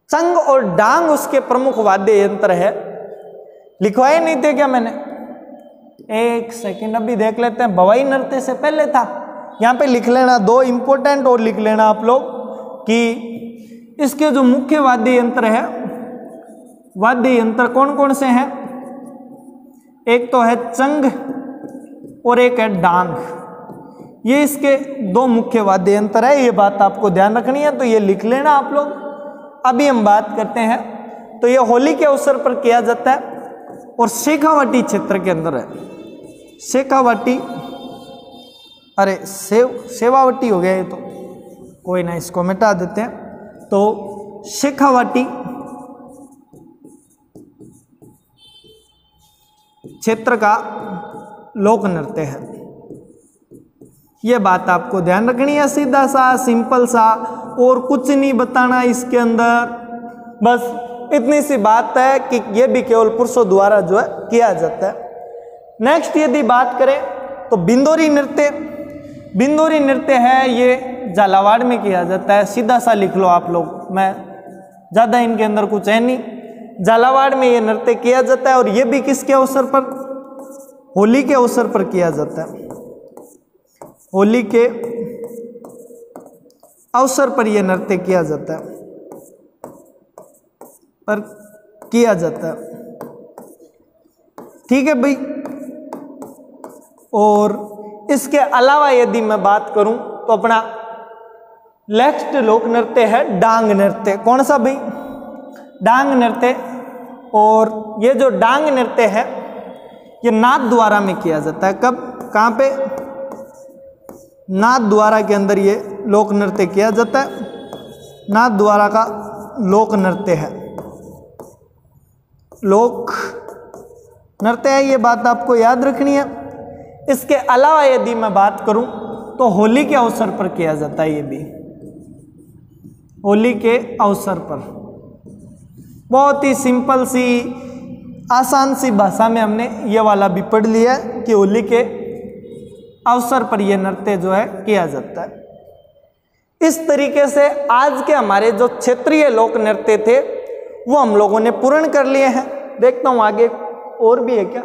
छंग और डांग उसके प्रमुख वाद्य यंत्र है। लिखवाए नहीं थे क्या मैंने, एक सेकंड अभी देख लेते हैं। भवाई नृत्य से पहले था, यहाँ पे लिख लेना। दो इंपॉर्टेंट और लिख लेना आप लोग कि इसके जो मुख्य वाद्य यंत्र है, वाद्य यंत्र कौन कौन से हैं। एक तो है चंग और एक है डांग। ये इसके दो मुख्य वाद्य यंत्र है। ये बात आपको ध्यान रखनी है, तो ये लिख लेना आप लोग। अभी हम बात करते हैं, तो ये होली के अवसर पर किया जाता है और शेखावाटी क्षेत्र के अंदर है। शेखावाटी, अरे सेवावटी हो गया ये तो, कोई ना, इसको मिटा देते हैं। तो शेखावाटी क्षेत्र का लोक नृत्य है। यह बात आपको ध्यान रखनी है। सीधा सा सिंपल सा, और कुछ नहीं बताना इसके अंदर, बस इतनी सी बात है कि ये भी केवल पुरुषों द्वारा जो है किया जाता है। नेक्स्ट यदि बात करें तो बिंदोरी नृत्य, बिंदोरी नृत्य है ये झालावाड़ में किया जाता है। सीधा सा लिख लो आप लोग, मैं ज़्यादा इनके अंदर कुछ है नहीं। झालावाड़ में ये नृत्य किया जाता है और ये भी किसके अवसर पर, होली के अवसर पर किया जाता है। होली के अवसर पर यह नृत्य किया जाता है, पर किया जाता है। ठीक है भाई। और इसके अलावा यदि मैं बात करूं तो अपना नेक्स्ट लोक नृत्य है डांग नृत्य। कौन सा भाई, डांग नृत्य। और ये जो डांग नृत्य है ये नाथद्वारा में किया जाता है। कब, कहाँ पे, नाथद्वारा के अंदर ये लोक नृत्य किया जाता है। नाथद्वारा का लोक नृत्य है, लोक नृत्य है, ये बात आपको याद रखनी है। इसके अलावा यदि मैं बात करूं तो होली के अवसर पर किया जाता है। ये भी होली के अवसर पर बहुत ही सिंपल सी आसान सी भाषा में हमने ये वाला भी पढ़ लिया कि होली के अवसर पर यह नृत्य जो है किया जाता है। इस तरीके से आज के हमारे जो क्षेत्रीय लोक नृत्य थे वो हम लोगों ने पूर्ण कर लिए हैं। देखता हूँ आगे और भी है क्या।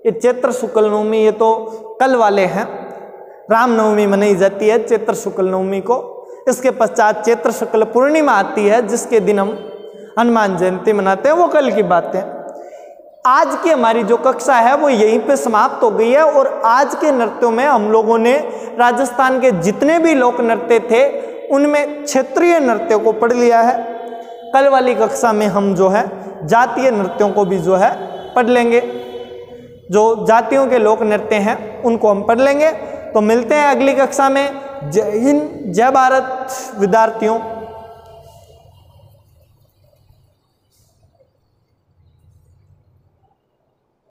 ये चैत्र शुक्ल नवमी, ये तो कल वाले हैं। रामनवमी मनाई जाती है चैत्र शुक्ल नवमी को। इसके पश्चात चैत्र शुक्ल पूर्णिमा आती है जिसके दिन हम हनुमान जयंती मनाते हैं, वो कल की बात है। आज की हमारी जो कक्षा है वो यहीं पे समाप्त हो गई है। और आज के नृत्यों में हम लोगों ने राजस्थान के जितने भी लोक नृत्य थे उनमें क्षेत्रीय नृत्यों को पढ़ लिया है। कल वाली कक्षा में हम जो है जातीय नृत्यों को भी जो है पढ़ लेंगे। जो जातियों के लोक नृत्य हैं उनको हम पढ़ लेंगे। तो मिलते हैं अगली कक्षा में। जय हिंद, जय भारत विद्यार्थियों।